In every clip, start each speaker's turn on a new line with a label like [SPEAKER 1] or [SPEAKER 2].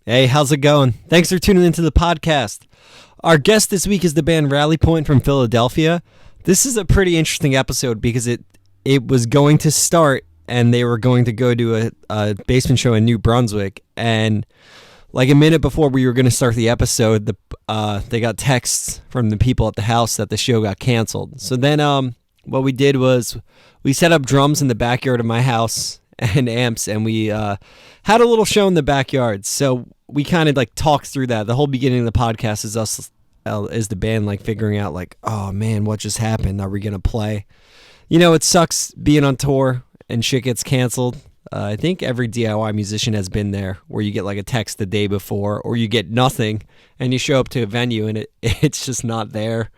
[SPEAKER 1] Hey, how's it going? Thanks for tuning into the podcast. Our guest this week is the band Rally Point from Philadelphia. This is a pretty interesting episode because it was going to start and they were going to go to a basement show in New Brunswick, and like a minute before we were going to start the episode, they got texts from the people at the house that the show got canceled. So then what we did was we set up drums in the backyard of my house and amps, and we had a little show in the backyard. So we kind of like talked through that. The whole beginning of the podcast is us as the band like figuring out like, oh man, what just happened? Are we going to play? You know, it sucks being on tour and shit gets canceled. I think every DIY musician has been there, where you get like a text the day before, or you get nothing and you show up to a venue and it's just not there,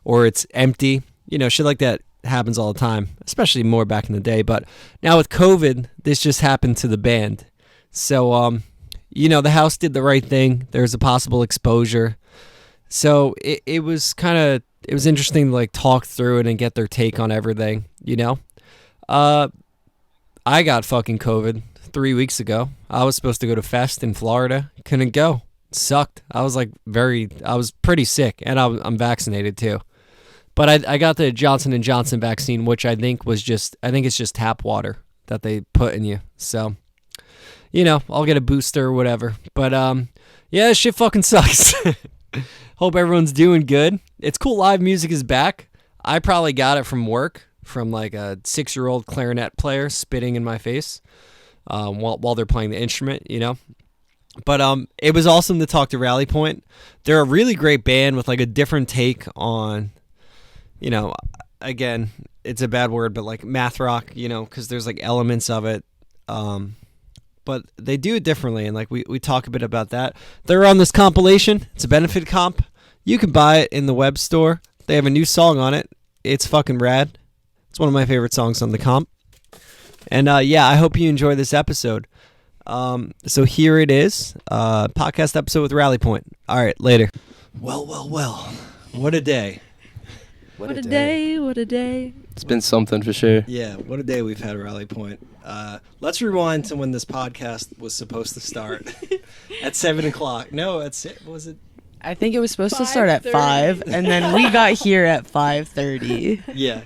[SPEAKER 1] or it's empty. You know, shit like that happens all the time, especially more back in the day. But now with COVID, this just happened to the band. So, you know, the house did the right thing. There's a possible exposure. So it was interesting to like talk through it and get their take on everything, you know? I got fucking COVID 3 weeks ago. I was supposed to go to Fest in Florida. Couldn't go. It sucked. I was pretty sick, and I'm vaccinated too. But I got the Johnson & Johnson vaccine, which I think it's just tap water that they put in you. So, you know, I'll get a booster or whatever. But yeah, this shit fucking sucks. Hope everyone's doing good. It's cool live music is back. I probably got it from work, from like a 6-year-old clarinet player spitting in my face while they're playing the instrument, you know. But it was awesome to talk to Rally Point. They're a really great band with like a different take on, you know, again, it's a bad word, but like math rock, you know, because there's like elements of it. But they do it differently, and like we talk a bit about that. They're on this compilation. It's a benefit comp. You can buy it in the web store. They have a new song on it. It's fucking rad. It's one of my favorite songs on the comp. And yeah, I hope you enjoy this episode. So here it is, podcast episode with Rally Point. All right, later. Well. What a day.
[SPEAKER 2] What a day.
[SPEAKER 3] It's been something for sure.
[SPEAKER 1] Yeah, what a day we've had at Rally Point. Let's rewind to when this podcast was supposed to start at 7 o'clock. No, was it?
[SPEAKER 2] I think it was supposed to start at 5, and then we got here at 5:30.
[SPEAKER 1] Yeah.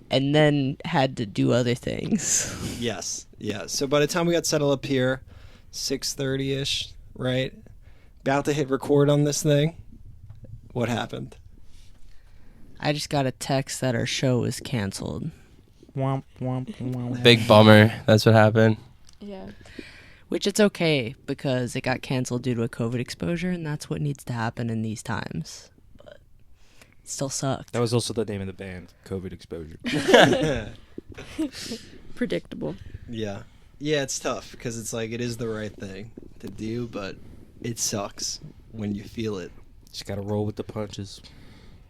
[SPEAKER 2] And then had to do other things.
[SPEAKER 1] Yes, yeah. So by the time we got settled up here, 6:30-ish, right? About to hit record on this thing. What happened?
[SPEAKER 2] I just got a text that our show was canceled.
[SPEAKER 3] Big bummer. That's what happened.
[SPEAKER 2] Yeah. Which it's okay, because it got canceled due to a COVID exposure, and that's what needs to happen in these times. But it still sucked.
[SPEAKER 4] That was also the name of the band, COVID Exposure.
[SPEAKER 5] Predictable.
[SPEAKER 1] Yeah, it's tough because it's like it is the right thing to do, but it sucks when you feel it.
[SPEAKER 4] Just gotta roll with the punches.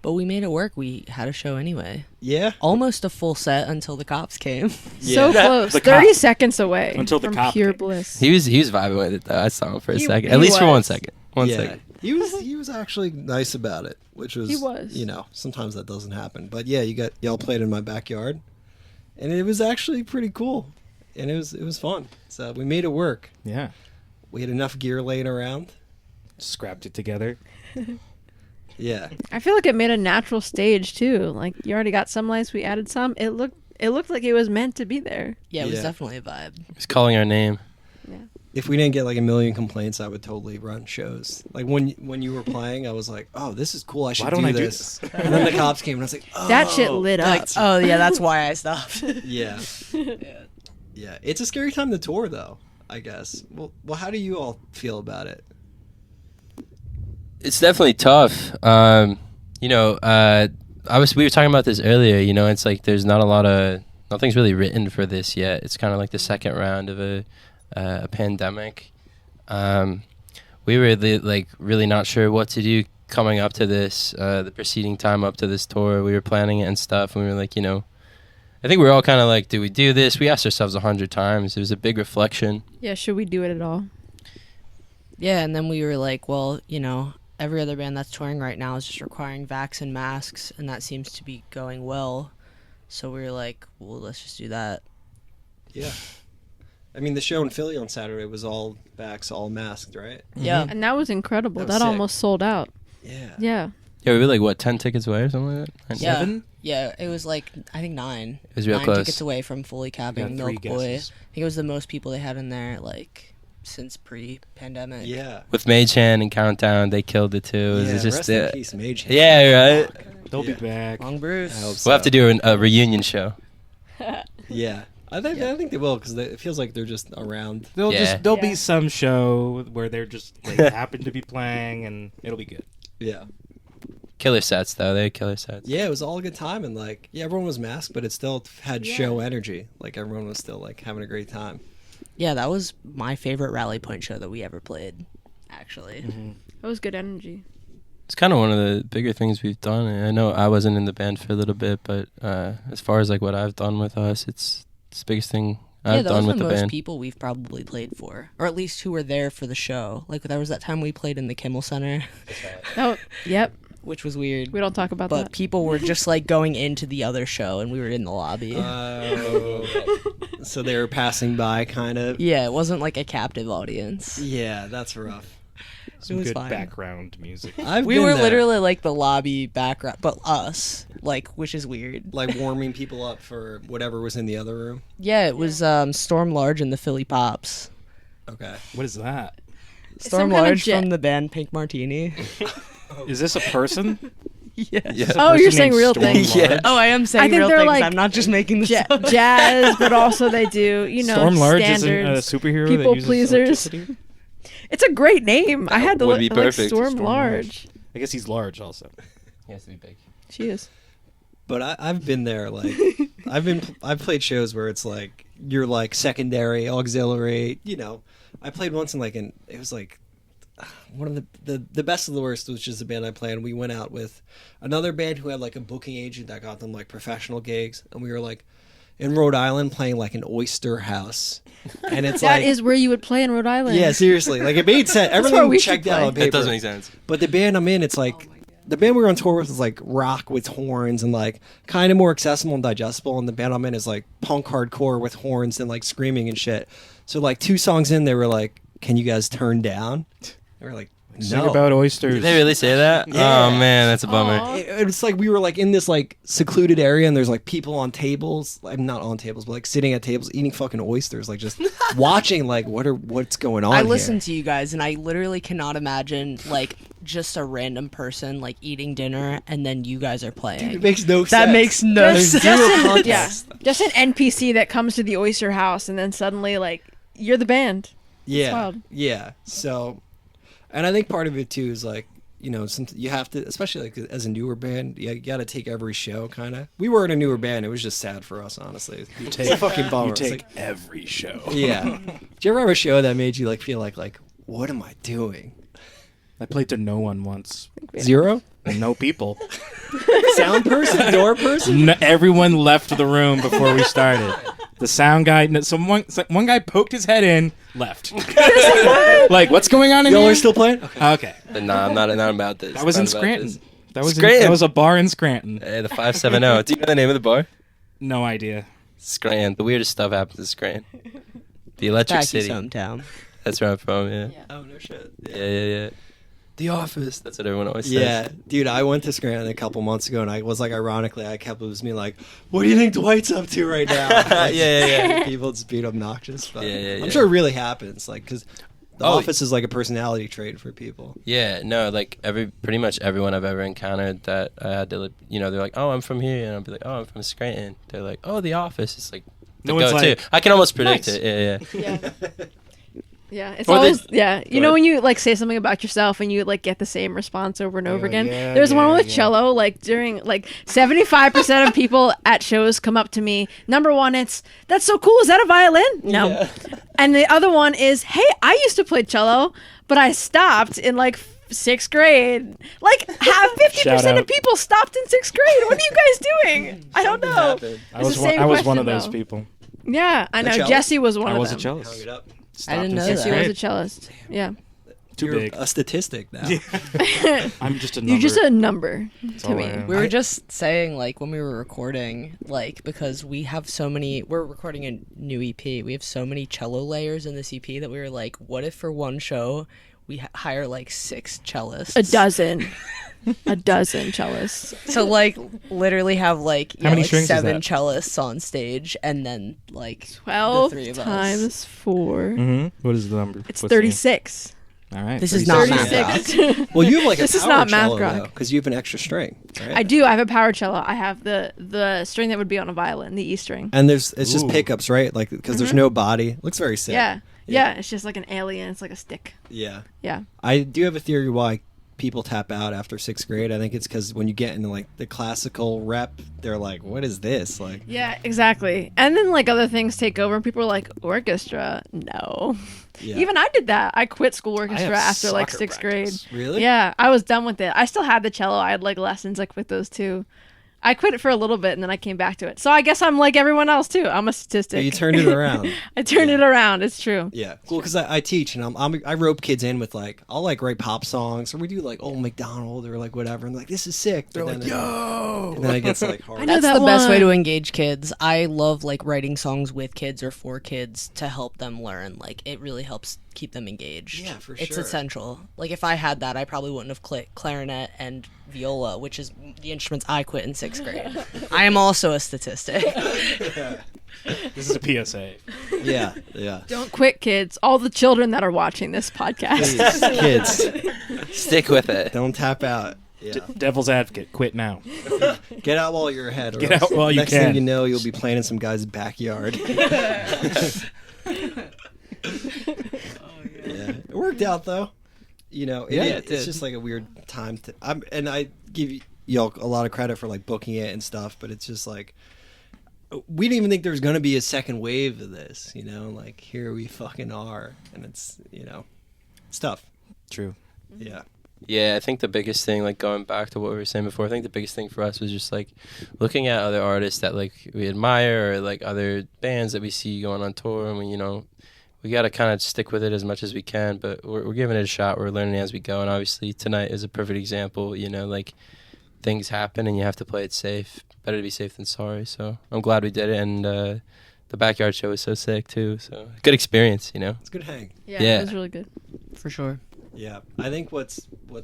[SPEAKER 2] But we made it work. We had a show anyway.
[SPEAKER 1] Yeah?
[SPEAKER 2] Almost a full set until the cops came.
[SPEAKER 5] So close. 30 seconds away
[SPEAKER 4] until the
[SPEAKER 5] from
[SPEAKER 4] cop
[SPEAKER 5] pure
[SPEAKER 4] came.
[SPEAKER 5] bliss.
[SPEAKER 3] He was vibing with it though. I saw him for a second.
[SPEAKER 5] he
[SPEAKER 3] At least for
[SPEAKER 5] was.
[SPEAKER 3] 1 second. One
[SPEAKER 1] Yeah.
[SPEAKER 3] second.
[SPEAKER 1] He was actually nice about it, which was,
[SPEAKER 5] He was.
[SPEAKER 1] you know, sometimes that doesn't happen. But yeah, y'all played in my backyard, and it was actually pretty cool, and it was fun. So we made it work.
[SPEAKER 4] Yeah.
[SPEAKER 1] We had enough gear laying around.
[SPEAKER 4] Scrapped it together.
[SPEAKER 1] Yeah.
[SPEAKER 5] I feel like it made a natural stage too. Like you already got some lights, we added some. It looked like it was meant to be there.
[SPEAKER 2] Yeah, it was
[SPEAKER 1] Yeah.
[SPEAKER 2] definitely a vibe.
[SPEAKER 3] He's calling our name.
[SPEAKER 5] Yeah.
[SPEAKER 1] If we didn't get like a million complaints, I would totally run shows. Like when you were playing, I was like, "Oh, this is cool. I should
[SPEAKER 4] Why don't
[SPEAKER 1] do
[SPEAKER 4] I do
[SPEAKER 1] this." And then the cops came, and I was like, "Oh,
[SPEAKER 5] That shit lit up.
[SPEAKER 2] Like, oh yeah, that's why I stopped.
[SPEAKER 1] Yeah. Yeah. It's a scary time to tour, though, I guess. Well, how do you all feel about it?
[SPEAKER 3] It's definitely tough. You know, we were talking about this earlier. You know, it's like there's nothing's really written for this yet. It's kind of like the second round of a pandemic. We were really not sure what to do coming up to this. The preceding time up to this tour, we were planning it and stuff, and we were like, you know, I think we were all kind of like, do we do this? We asked ourselves 100 times. It was a big reflection.
[SPEAKER 5] Yeah, should we do it at all?
[SPEAKER 2] Yeah, and then we were like, well, you know, every other band that's touring right now is just requiring vax and masks, and that seems to be going well. So we were like, well, let's just do that.
[SPEAKER 1] Yeah. I mean, the show in Philly on Saturday was all backs, all masked, right?
[SPEAKER 2] Yeah.
[SPEAKER 5] And that was incredible.
[SPEAKER 1] That
[SPEAKER 5] That,
[SPEAKER 1] was sick.
[SPEAKER 5] almost sold out.
[SPEAKER 1] Yeah.
[SPEAKER 5] Yeah.
[SPEAKER 3] Yeah, we were like, what, 10 tickets away or something like that?
[SPEAKER 2] Yeah.
[SPEAKER 4] 7?
[SPEAKER 2] Yeah, it was like, I think 9.
[SPEAKER 3] It was real
[SPEAKER 2] 9
[SPEAKER 3] close.
[SPEAKER 2] tickets away from fully capping
[SPEAKER 4] Got 3
[SPEAKER 2] Milk Boy. I
[SPEAKER 4] guesses.
[SPEAKER 2] think it was the most people they had in there, like, since pre-pandemic.
[SPEAKER 1] Yeah.
[SPEAKER 3] With Mage Hand and Countdown, they killed it too. It was
[SPEAKER 1] Yeah,
[SPEAKER 3] just
[SPEAKER 1] rest in peace, Mage.
[SPEAKER 3] Yeah, right.
[SPEAKER 4] They'll
[SPEAKER 1] Yeah.
[SPEAKER 4] be back.
[SPEAKER 2] Long Bruce.
[SPEAKER 1] I hope
[SPEAKER 3] We'll have to do a reunion show.
[SPEAKER 1] Yeah. I think they will because it feels like they're just around.
[SPEAKER 4] There'll
[SPEAKER 5] Yeah.
[SPEAKER 4] be some show where they're just like happen to be playing, and it'll be good.
[SPEAKER 1] Yeah.
[SPEAKER 3] Killer sets though. They had killer sets.
[SPEAKER 1] Yeah, it was all a good time and like everyone was masked, but it still had show energy. Like everyone was still like having a great time.
[SPEAKER 2] Yeah, that was my favorite Rally Point show that we ever played, actually.
[SPEAKER 5] That was good energy.
[SPEAKER 3] It's kind of one of the bigger things we've done. I know I wasn't in the band for a little bit, but as far as like what I've done with us, it's the biggest thing I've
[SPEAKER 2] Those
[SPEAKER 3] done
[SPEAKER 2] are
[SPEAKER 3] with
[SPEAKER 2] the
[SPEAKER 3] the
[SPEAKER 2] most
[SPEAKER 3] band.
[SPEAKER 2] people we've probably played for, or at least who were there for the show. Like there was that time we played in the Kimmel Center,
[SPEAKER 5] Oh, yep.
[SPEAKER 2] which was weird.
[SPEAKER 5] We don't talk about
[SPEAKER 2] But
[SPEAKER 5] that.
[SPEAKER 2] people were just like going into the other show, and we were in the lobby.
[SPEAKER 1] So they were passing by, kind of.
[SPEAKER 2] Yeah, it wasn't like a captive audience.
[SPEAKER 1] Yeah, that's rough.
[SPEAKER 4] Some
[SPEAKER 2] was
[SPEAKER 4] good
[SPEAKER 2] fine.
[SPEAKER 4] background music.
[SPEAKER 1] We
[SPEAKER 2] Were literally like the lobby background, but us, like, which is weird.
[SPEAKER 1] like warming people up for whatever was in the other room.
[SPEAKER 2] Yeah, it was Storm Large and the Philly Pops.
[SPEAKER 1] Okay.
[SPEAKER 4] What is that?
[SPEAKER 2] Storm
[SPEAKER 5] some kind of
[SPEAKER 2] Large
[SPEAKER 5] jet.
[SPEAKER 2] from the band Pink Martini.
[SPEAKER 4] Is this a person?
[SPEAKER 2] Yes.
[SPEAKER 3] Yeah.
[SPEAKER 4] Is this a
[SPEAKER 5] Oh,
[SPEAKER 4] person
[SPEAKER 5] you're saying
[SPEAKER 4] named
[SPEAKER 5] real
[SPEAKER 4] Storm
[SPEAKER 5] things.
[SPEAKER 4] Large?
[SPEAKER 3] Yeah.
[SPEAKER 2] Oh, I am saying
[SPEAKER 5] I think
[SPEAKER 2] real
[SPEAKER 5] they're
[SPEAKER 2] things.
[SPEAKER 5] like
[SPEAKER 2] I'm not just making this up.
[SPEAKER 5] Jazz, but also they do,
[SPEAKER 4] Storm Large isn't a
[SPEAKER 5] standards.
[SPEAKER 4] superhero
[SPEAKER 5] people
[SPEAKER 4] that uses
[SPEAKER 5] pleasers.
[SPEAKER 4] electricity?
[SPEAKER 5] It's a great name. I had to
[SPEAKER 3] would
[SPEAKER 5] look
[SPEAKER 3] be
[SPEAKER 5] like
[SPEAKER 3] perfect.
[SPEAKER 5] Storm
[SPEAKER 4] Storm
[SPEAKER 5] Large.
[SPEAKER 4] I guess he's large also.
[SPEAKER 3] He has to be big.
[SPEAKER 5] She is.
[SPEAKER 1] But I've been there. Like I've played shows where it's like you're like secondary, auxiliary. You know, I played once in like it was like one of the best of the worst, which is the band I played. And we went out with another band who had like a booking agent that got them like professional gigs, and we were like in Rhode Island playing like an oyster house, and it's
[SPEAKER 5] That
[SPEAKER 1] like
[SPEAKER 5] is where you would play in Rhode Island.
[SPEAKER 1] yeah, seriously, like it made sense.
[SPEAKER 5] where
[SPEAKER 1] Everything
[SPEAKER 5] we should
[SPEAKER 1] checked out
[SPEAKER 5] play.
[SPEAKER 1] on paper.
[SPEAKER 3] That does make sense.
[SPEAKER 1] But the band I'm in, it's like the band we were on tour with is like rock with horns and like kind of more accessible and digestible. And the band I'm in is like punk hardcore with horns and like screaming and shit. So like 2 songs in, they were like, "Can you guys turn down?" They were like,
[SPEAKER 4] Sing
[SPEAKER 1] "No."
[SPEAKER 4] about oysters.
[SPEAKER 3] Did they really say that?
[SPEAKER 1] Yeah.
[SPEAKER 3] Oh man, that's a bummer.
[SPEAKER 5] Aw.
[SPEAKER 1] It's like we were like in this like secluded area and there's like people on tables, like not on tables, but like sitting at tables eating fucking oysters, like just watching like what's going on.
[SPEAKER 2] I
[SPEAKER 1] here.
[SPEAKER 2] listened to you guys, and I literally cannot imagine like just a random person like eating dinner, and then you guys are playing.
[SPEAKER 1] It makes no sense.
[SPEAKER 2] That makes no
[SPEAKER 1] There's
[SPEAKER 2] sense.
[SPEAKER 1] zero
[SPEAKER 5] Yeah,
[SPEAKER 1] context.
[SPEAKER 5] just an NPC that comes to the oyster house and then suddenly like you're the band.
[SPEAKER 1] Yeah,
[SPEAKER 5] wild.
[SPEAKER 1] yeah. So, and I think part of it too is like you know you have to, especially like as a newer band, you got to take every show kind of. We were in a newer band. It was just sad for us, honestly. It's a fucking bummer.
[SPEAKER 4] You
[SPEAKER 1] It's
[SPEAKER 4] take
[SPEAKER 1] like,
[SPEAKER 4] every show.
[SPEAKER 1] yeah. Did you ever have a show that made you like feel like what am I doing?
[SPEAKER 4] I played to no one once.
[SPEAKER 1] Zero.
[SPEAKER 4] And no people.
[SPEAKER 1] Sound person, door person.
[SPEAKER 4] Everyone left the room before we started. The sound guy, one guy poked his head in, left. Like, what's going on in
[SPEAKER 1] Y'all
[SPEAKER 4] here?
[SPEAKER 1] are still playing? Okay.
[SPEAKER 4] Okay.
[SPEAKER 3] But nah, I'm not about this.
[SPEAKER 4] That was in
[SPEAKER 3] Not about
[SPEAKER 4] Scranton.
[SPEAKER 3] this.
[SPEAKER 4] That was
[SPEAKER 3] Scranton.
[SPEAKER 4] that was a bar in Scranton.
[SPEAKER 3] Hey, the 570. Do you know the name of the bar?
[SPEAKER 4] No idea.
[SPEAKER 3] Scranton. The weirdest stuff happens in Scranton. The Electric
[SPEAKER 2] Tacky's
[SPEAKER 3] City.
[SPEAKER 2] hometown.
[SPEAKER 3] That's where I'm from. Yeah.
[SPEAKER 1] Oh no shit.
[SPEAKER 3] Yeah. The Office. That's what everyone always says.
[SPEAKER 1] Yeah, dude, I went to Scranton a couple months ago, and I was like, ironically, I kept losing me like, "What do you think Dwight's up to right now?" Like,
[SPEAKER 3] Yeah.
[SPEAKER 1] People just beat obnoxious, but
[SPEAKER 3] Yeah.
[SPEAKER 1] I'm sure it really happens, like, because the
[SPEAKER 3] Oh,
[SPEAKER 1] office is like a personality trait for people.
[SPEAKER 3] Yeah, no, like pretty much everyone I've ever encountered that I had to, they're like, "Oh, I'm from here," and I'll be like, "Oh, I'm from Scranton." They're like, "Oh, The Office." It's like
[SPEAKER 4] No
[SPEAKER 3] the
[SPEAKER 4] one's
[SPEAKER 3] go-to.
[SPEAKER 4] like,
[SPEAKER 3] I can almost predict
[SPEAKER 4] "Nice."
[SPEAKER 3] it. Yeah.
[SPEAKER 5] Yeah. Yeah, it's
[SPEAKER 3] Or
[SPEAKER 5] always
[SPEAKER 3] the-
[SPEAKER 5] yeah. You
[SPEAKER 3] Go
[SPEAKER 5] know
[SPEAKER 3] ahead.
[SPEAKER 5] when you like say something about yourself and you like get the same response over and over
[SPEAKER 4] like,
[SPEAKER 5] again.
[SPEAKER 4] yeah,
[SPEAKER 5] There's one
[SPEAKER 4] yeah,
[SPEAKER 5] with
[SPEAKER 4] yeah.
[SPEAKER 5] cello. Like during like 75% of people at shows come up to me. Number one, it's that's so cool. Is that a violin? No. And the other one is, hey, I used to play cello, but I stopped in like 6th grade. Like have 50%
[SPEAKER 4] Shout
[SPEAKER 5] of
[SPEAKER 4] out.
[SPEAKER 5] people stopped in 6th grade. What are you guys doing? I don't know.
[SPEAKER 1] happened.
[SPEAKER 4] I
[SPEAKER 5] It's
[SPEAKER 4] was
[SPEAKER 5] the
[SPEAKER 4] one,
[SPEAKER 5] same
[SPEAKER 4] I was one of
[SPEAKER 5] question,
[SPEAKER 4] those
[SPEAKER 5] though.
[SPEAKER 4] people.
[SPEAKER 5] Yeah, I
[SPEAKER 1] A
[SPEAKER 5] know.
[SPEAKER 1] cellist?
[SPEAKER 5] Jesse was one
[SPEAKER 4] I
[SPEAKER 5] of
[SPEAKER 4] was
[SPEAKER 5] them.
[SPEAKER 4] a cellist.
[SPEAKER 1] Hung it up.
[SPEAKER 2] I didn't know
[SPEAKER 4] Stopped in
[SPEAKER 2] that.
[SPEAKER 5] She
[SPEAKER 4] sixth
[SPEAKER 5] was a
[SPEAKER 4] grade.
[SPEAKER 5] cellist. Yeah.
[SPEAKER 4] Too
[SPEAKER 1] You're
[SPEAKER 4] big.
[SPEAKER 1] a statistic now.
[SPEAKER 4] I'm just a number.
[SPEAKER 5] You're just a number
[SPEAKER 4] That's
[SPEAKER 5] to
[SPEAKER 4] all
[SPEAKER 5] me.
[SPEAKER 4] I am.
[SPEAKER 2] We were just saying, like, when we were recording, like, because we have so many, we're recording a new EP. We have so many cello layers in this EP that we were like, what if for one show we hire like 6 cellists?
[SPEAKER 5] A dozen. A dozen cellists.
[SPEAKER 2] So, like, literally have like,
[SPEAKER 4] How many
[SPEAKER 2] like
[SPEAKER 4] strings is
[SPEAKER 2] 7
[SPEAKER 4] that?
[SPEAKER 2] cellists on stage, and then like
[SPEAKER 5] 12
[SPEAKER 2] the 3 of us.
[SPEAKER 5] times 4.
[SPEAKER 4] Mm-hmm. What is the number?
[SPEAKER 5] It's
[SPEAKER 4] What's the
[SPEAKER 5] 36.
[SPEAKER 4] All right.
[SPEAKER 2] This is not math.
[SPEAKER 5] 36.
[SPEAKER 1] Well, you have like
[SPEAKER 5] This
[SPEAKER 1] a
[SPEAKER 5] is
[SPEAKER 1] power
[SPEAKER 5] not math
[SPEAKER 1] cello
[SPEAKER 5] rock.
[SPEAKER 1] because you have an extra string, right?
[SPEAKER 5] I do. I have a power cello. I have the string that would be on a violin, the E string.
[SPEAKER 1] And it's just
[SPEAKER 4] Ooh.
[SPEAKER 1] pickups, right? Like because there's no body. Looks very sick.
[SPEAKER 5] Yeah. Yeah. It's just like an alien. It's like a stick.
[SPEAKER 1] Yeah.
[SPEAKER 5] Yeah.
[SPEAKER 1] I do have a theory why people tap out after 6th grade. I think it's because when you get into like the classical rep, they're like, "What is this?" Like,
[SPEAKER 5] Yeah, exactly. And then like other things take over, and people are like, orchestra? No.
[SPEAKER 1] yeah.
[SPEAKER 5] Even I did that. I quit school
[SPEAKER 4] I
[SPEAKER 5] orchestra
[SPEAKER 4] have
[SPEAKER 5] after like
[SPEAKER 4] soccer
[SPEAKER 5] 6th grade.
[SPEAKER 4] practice.
[SPEAKER 1] Really?
[SPEAKER 5] Yeah, I was done with it. I still had the cello. I had like lessons. I quit those too. I quit it for a little bit and then I came back to it. So I guess I'm like everyone else too. I'm a statistic.
[SPEAKER 1] You turned it around.
[SPEAKER 5] I turned it around. It's true.
[SPEAKER 1] Yeah, cool. Because I teach and I rope kids in with like I'll like write pop songs or we do like Old McDonald or like whatever. And like this is sick. They're like,
[SPEAKER 4] yo.
[SPEAKER 1] And then it gets like hard.
[SPEAKER 5] I know
[SPEAKER 2] That's
[SPEAKER 5] that
[SPEAKER 2] the best way
[SPEAKER 5] one.
[SPEAKER 2] to engage kids. I love like writing songs with kids or for kids to help them learn. Like it really helps keep them engaged.
[SPEAKER 1] Yeah, for
[SPEAKER 2] It's
[SPEAKER 1] sure.
[SPEAKER 2] essential. Like if I had that, I probably wouldn't have clicked clarinet and viola, which is the instruments I quit in 6th grade. I am also a statistic.
[SPEAKER 4] This is a PSA.
[SPEAKER 1] Yeah, yeah.
[SPEAKER 5] Don't quit, kids. All the children that are watching this podcast.
[SPEAKER 1] Please, kids,
[SPEAKER 3] Stick with it.
[SPEAKER 1] don't tap out. Yeah.
[SPEAKER 4] Devil's advocate. Quit now.
[SPEAKER 1] Get out while you're ahead. or
[SPEAKER 4] Get
[SPEAKER 1] else
[SPEAKER 4] out while you
[SPEAKER 1] next
[SPEAKER 4] can.
[SPEAKER 1] thing you know, you'll be playing in some guy's backyard. Yeah, it worked out though. You know,
[SPEAKER 3] Yeah, it
[SPEAKER 1] it's
[SPEAKER 3] did.
[SPEAKER 1] just like a weird time to. And I give y'all a lot of credit for like booking it and stuff, but it's just like we didn't even think there was gonna be a second wave of this. You know, like here we fucking are, and it's it's tough.
[SPEAKER 4] True.
[SPEAKER 1] Yeah.
[SPEAKER 3] Yeah, I think the biggest thing, like going back to what we were saying before, I think the biggest thing for us was just like looking at other artists that like we admire or like other bands that we see going on tour, and we got to kind of stick with it as much as we can, but we're giving it a shot. We're learning as we go, and obviously tonight is a perfect example. Like things happen and you have to play it safe. Better to be safe than sorry. So I'm glad we did it, and the backyard show was so sick too. So good experience,
[SPEAKER 1] It's a good hang.
[SPEAKER 5] Yeah,
[SPEAKER 3] Yeah.
[SPEAKER 5] it was really good.
[SPEAKER 2] For sure.
[SPEAKER 1] Yeah, I think what's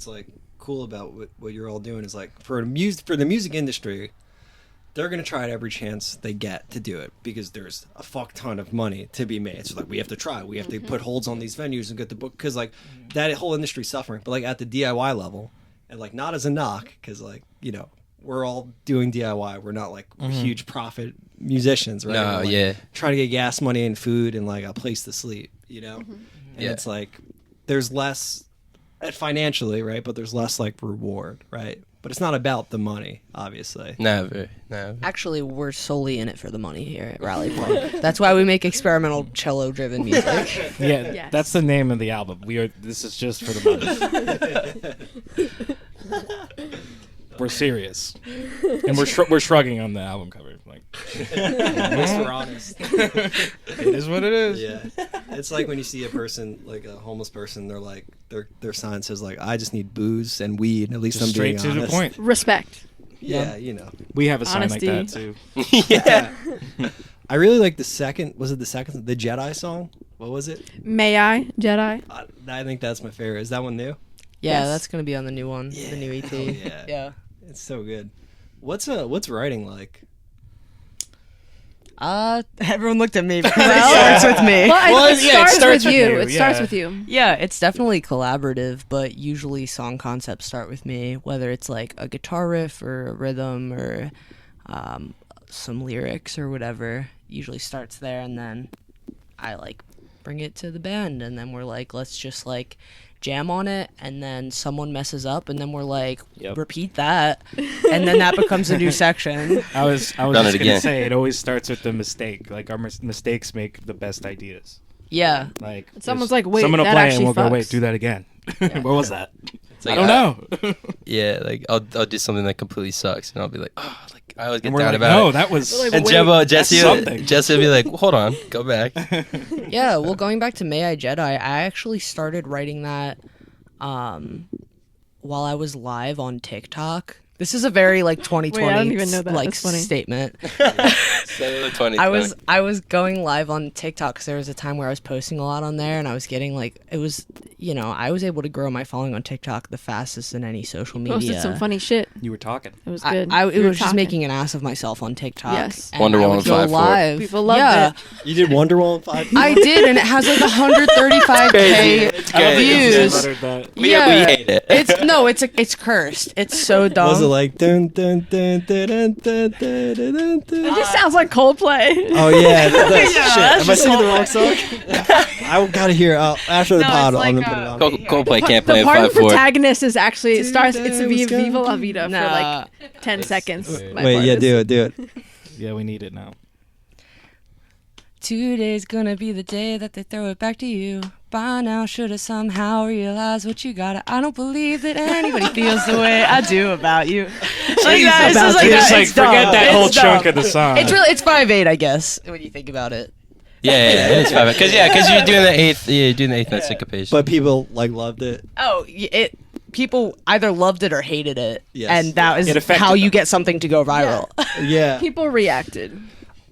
[SPEAKER 1] like cool about what you're all doing is like for the music industry, they're gonna try at every chance they get to do it because there's a fuck ton of money to be made. So like we have to try, we have to put holds on these venues and get the book because like that whole industry's suffering. But like at the DIY level, and like not as a knock because like we're all doing DIY. We're not like huge profit musicians, right?
[SPEAKER 3] No,
[SPEAKER 1] We're, like,
[SPEAKER 3] yeah.
[SPEAKER 1] trying to get gas money and food and like a place to sleep, And
[SPEAKER 3] Yeah.
[SPEAKER 1] it's like there's less financially, right? But there's less like reward, right? But it's not about the money, obviously.
[SPEAKER 3] Never.
[SPEAKER 2] Actually, we're solely in it for the money here at Rally Point. That's why we make experimental cello-driven music.
[SPEAKER 4] Yeah,
[SPEAKER 5] Yes.
[SPEAKER 4] that's the name of the album. This is just for the money. We're serious, and we're shrugging on the album cover. Like,
[SPEAKER 1] At least we're honest.
[SPEAKER 4] it is what it is.
[SPEAKER 1] Yeah, it's like when you see a person, like a homeless person, they're like their sign says like, "I just need booze and weed." At least
[SPEAKER 4] Just
[SPEAKER 1] I'm
[SPEAKER 4] straight
[SPEAKER 1] being
[SPEAKER 4] to
[SPEAKER 1] honest.
[SPEAKER 4] the point.
[SPEAKER 5] Respect.
[SPEAKER 1] Yeah,
[SPEAKER 4] We have a sign
[SPEAKER 5] Honesty.
[SPEAKER 4] like that too.
[SPEAKER 3] Yeah.
[SPEAKER 1] I really like the second. Was it the second? The Jedi song. What was it?
[SPEAKER 5] May I, Jedi?
[SPEAKER 1] I think that's my favorite. Is that one new?
[SPEAKER 2] Yeah,
[SPEAKER 5] Yes.
[SPEAKER 2] that's going to be on the new one, the new EP.
[SPEAKER 1] Oh, yeah.
[SPEAKER 2] Yeah.
[SPEAKER 1] It's so good. What's writing like?
[SPEAKER 2] Everyone looked at me because it starts with me.
[SPEAKER 5] Well, it starts
[SPEAKER 4] starts
[SPEAKER 5] with you.
[SPEAKER 4] with you,
[SPEAKER 5] It starts
[SPEAKER 4] yeah.
[SPEAKER 5] with you.
[SPEAKER 2] Yeah, it's definitely collaborative, but usually song concepts start with me, whether it's like a guitar riff or a rhythm or some lyrics or whatever. Usually starts there, and then I like bring it to the band, and then we're like, let's just like jam on it, and then someone messes up, and then we're like,
[SPEAKER 4] Yep.
[SPEAKER 2] repeat that, and then that becomes a new section.
[SPEAKER 4] I was
[SPEAKER 3] Done
[SPEAKER 4] just
[SPEAKER 3] it
[SPEAKER 4] gonna
[SPEAKER 3] again.
[SPEAKER 4] say it always starts with the mistake. Like our mistakes make the best ideas.
[SPEAKER 2] Yeah.
[SPEAKER 4] Like
[SPEAKER 5] Someone's
[SPEAKER 4] there's-
[SPEAKER 5] like, "Wait,
[SPEAKER 4] someone will
[SPEAKER 5] that
[SPEAKER 4] play it
[SPEAKER 5] actually
[SPEAKER 4] and we'll go, wait,
[SPEAKER 5] fucks."
[SPEAKER 4] do that again. What was that?
[SPEAKER 3] It's
[SPEAKER 4] I
[SPEAKER 3] like,
[SPEAKER 4] don't know.
[SPEAKER 3] Yeah, like I'll do something that completely sucks, and I'll be like, oh, like I always get
[SPEAKER 4] And we're
[SPEAKER 3] down
[SPEAKER 4] like,
[SPEAKER 3] about
[SPEAKER 4] no,
[SPEAKER 3] it.
[SPEAKER 4] that was.
[SPEAKER 5] We're like,
[SPEAKER 3] And
[SPEAKER 5] wait,
[SPEAKER 3] Jesse
[SPEAKER 4] something.
[SPEAKER 3] will be like, hold on, go back.
[SPEAKER 2] Yeah, well, going back to May I Jedi, I actually started writing that while I was live on TikTok. This is a very like 2020
[SPEAKER 5] Wait, I don't even know that.
[SPEAKER 2] like
[SPEAKER 5] That's funny.
[SPEAKER 2] statement.
[SPEAKER 3] So 2020.
[SPEAKER 2] I was going live on TikTok because there was a time where I was posting a lot on there, and I was getting like it was I was able to grow my following on TikTok the fastest in any social media.
[SPEAKER 5] Posted some funny shit.
[SPEAKER 4] You were talking.
[SPEAKER 5] It was good.
[SPEAKER 2] It
[SPEAKER 5] You were
[SPEAKER 2] was just
[SPEAKER 5] talking.
[SPEAKER 2] making an ass of myself on TikTok.
[SPEAKER 5] Yes.
[SPEAKER 2] And
[SPEAKER 3] Wonderwall
[SPEAKER 2] I would
[SPEAKER 3] and
[SPEAKER 2] go
[SPEAKER 3] 5'4".
[SPEAKER 2] live.
[SPEAKER 5] People loved it.
[SPEAKER 6] You did Wonderwall in 5
[SPEAKER 2] I did, and it has like 135k
[SPEAKER 3] It's
[SPEAKER 4] I don't think you
[SPEAKER 2] views.
[SPEAKER 4] uttered that.
[SPEAKER 3] We hate it.
[SPEAKER 2] It's cursed. It's so dumb.
[SPEAKER 6] Was it like dun dun dun dun dun dun dun dun dun?
[SPEAKER 5] It just sounds like Coldplay.
[SPEAKER 6] Oh yeah, that's
[SPEAKER 2] Yeah,
[SPEAKER 6] shit.
[SPEAKER 2] that's
[SPEAKER 6] Am I
[SPEAKER 2] just
[SPEAKER 6] singing the wrong song? I gotta hear after the
[SPEAKER 2] No,
[SPEAKER 6] pod.
[SPEAKER 2] it's
[SPEAKER 6] I'm
[SPEAKER 2] like,
[SPEAKER 6] gonna put it on.
[SPEAKER 3] Coldplay can't play
[SPEAKER 5] The
[SPEAKER 3] in
[SPEAKER 5] part of the
[SPEAKER 3] 5'4".
[SPEAKER 5] protagonist is actually it starts. It's
[SPEAKER 6] Today was
[SPEAKER 5] Viva
[SPEAKER 6] gonna
[SPEAKER 5] La
[SPEAKER 6] be-
[SPEAKER 5] Vida for
[SPEAKER 2] Nah.
[SPEAKER 5] like 10 seconds. My
[SPEAKER 6] Wait,
[SPEAKER 5] part
[SPEAKER 6] yeah,
[SPEAKER 5] is-
[SPEAKER 6] do it.
[SPEAKER 4] Yeah, we need it now.
[SPEAKER 2] Today's gonna be the day that they throw it back to you. By now, should have somehow realized what you got. I don't believe that anybody feels the way I do about you. Like that. It's just like
[SPEAKER 4] Just
[SPEAKER 2] that.
[SPEAKER 4] like
[SPEAKER 2] It's dumb.
[SPEAKER 4] forget that
[SPEAKER 2] It's
[SPEAKER 4] whole
[SPEAKER 2] dumb.
[SPEAKER 4] chunk of the song.
[SPEAKER 2] It's 5/8, I guess, when you think about it.
[SPEAKER 3] Yeah, it's 5. Because you're doing the eighth. Yeah, you're doing the eighth note syncopation.
[SPEAKER 6] But people like loved it.
[SPEAKER 2] Oh, people either loved it or hated it,
[SPEAKER 6] Yes.
[SPEAKER 2] and that
[SPEAKER 4] It
[SPEAKER 2] is
[SPEAKER 4] affected
[SPEAKER 2] how you
[SPEAKER 4] them.
[SPEAKER 2] get something to go viral.
[SPEAKER 6] Yeah.
[SPEAKER 5] People reacted.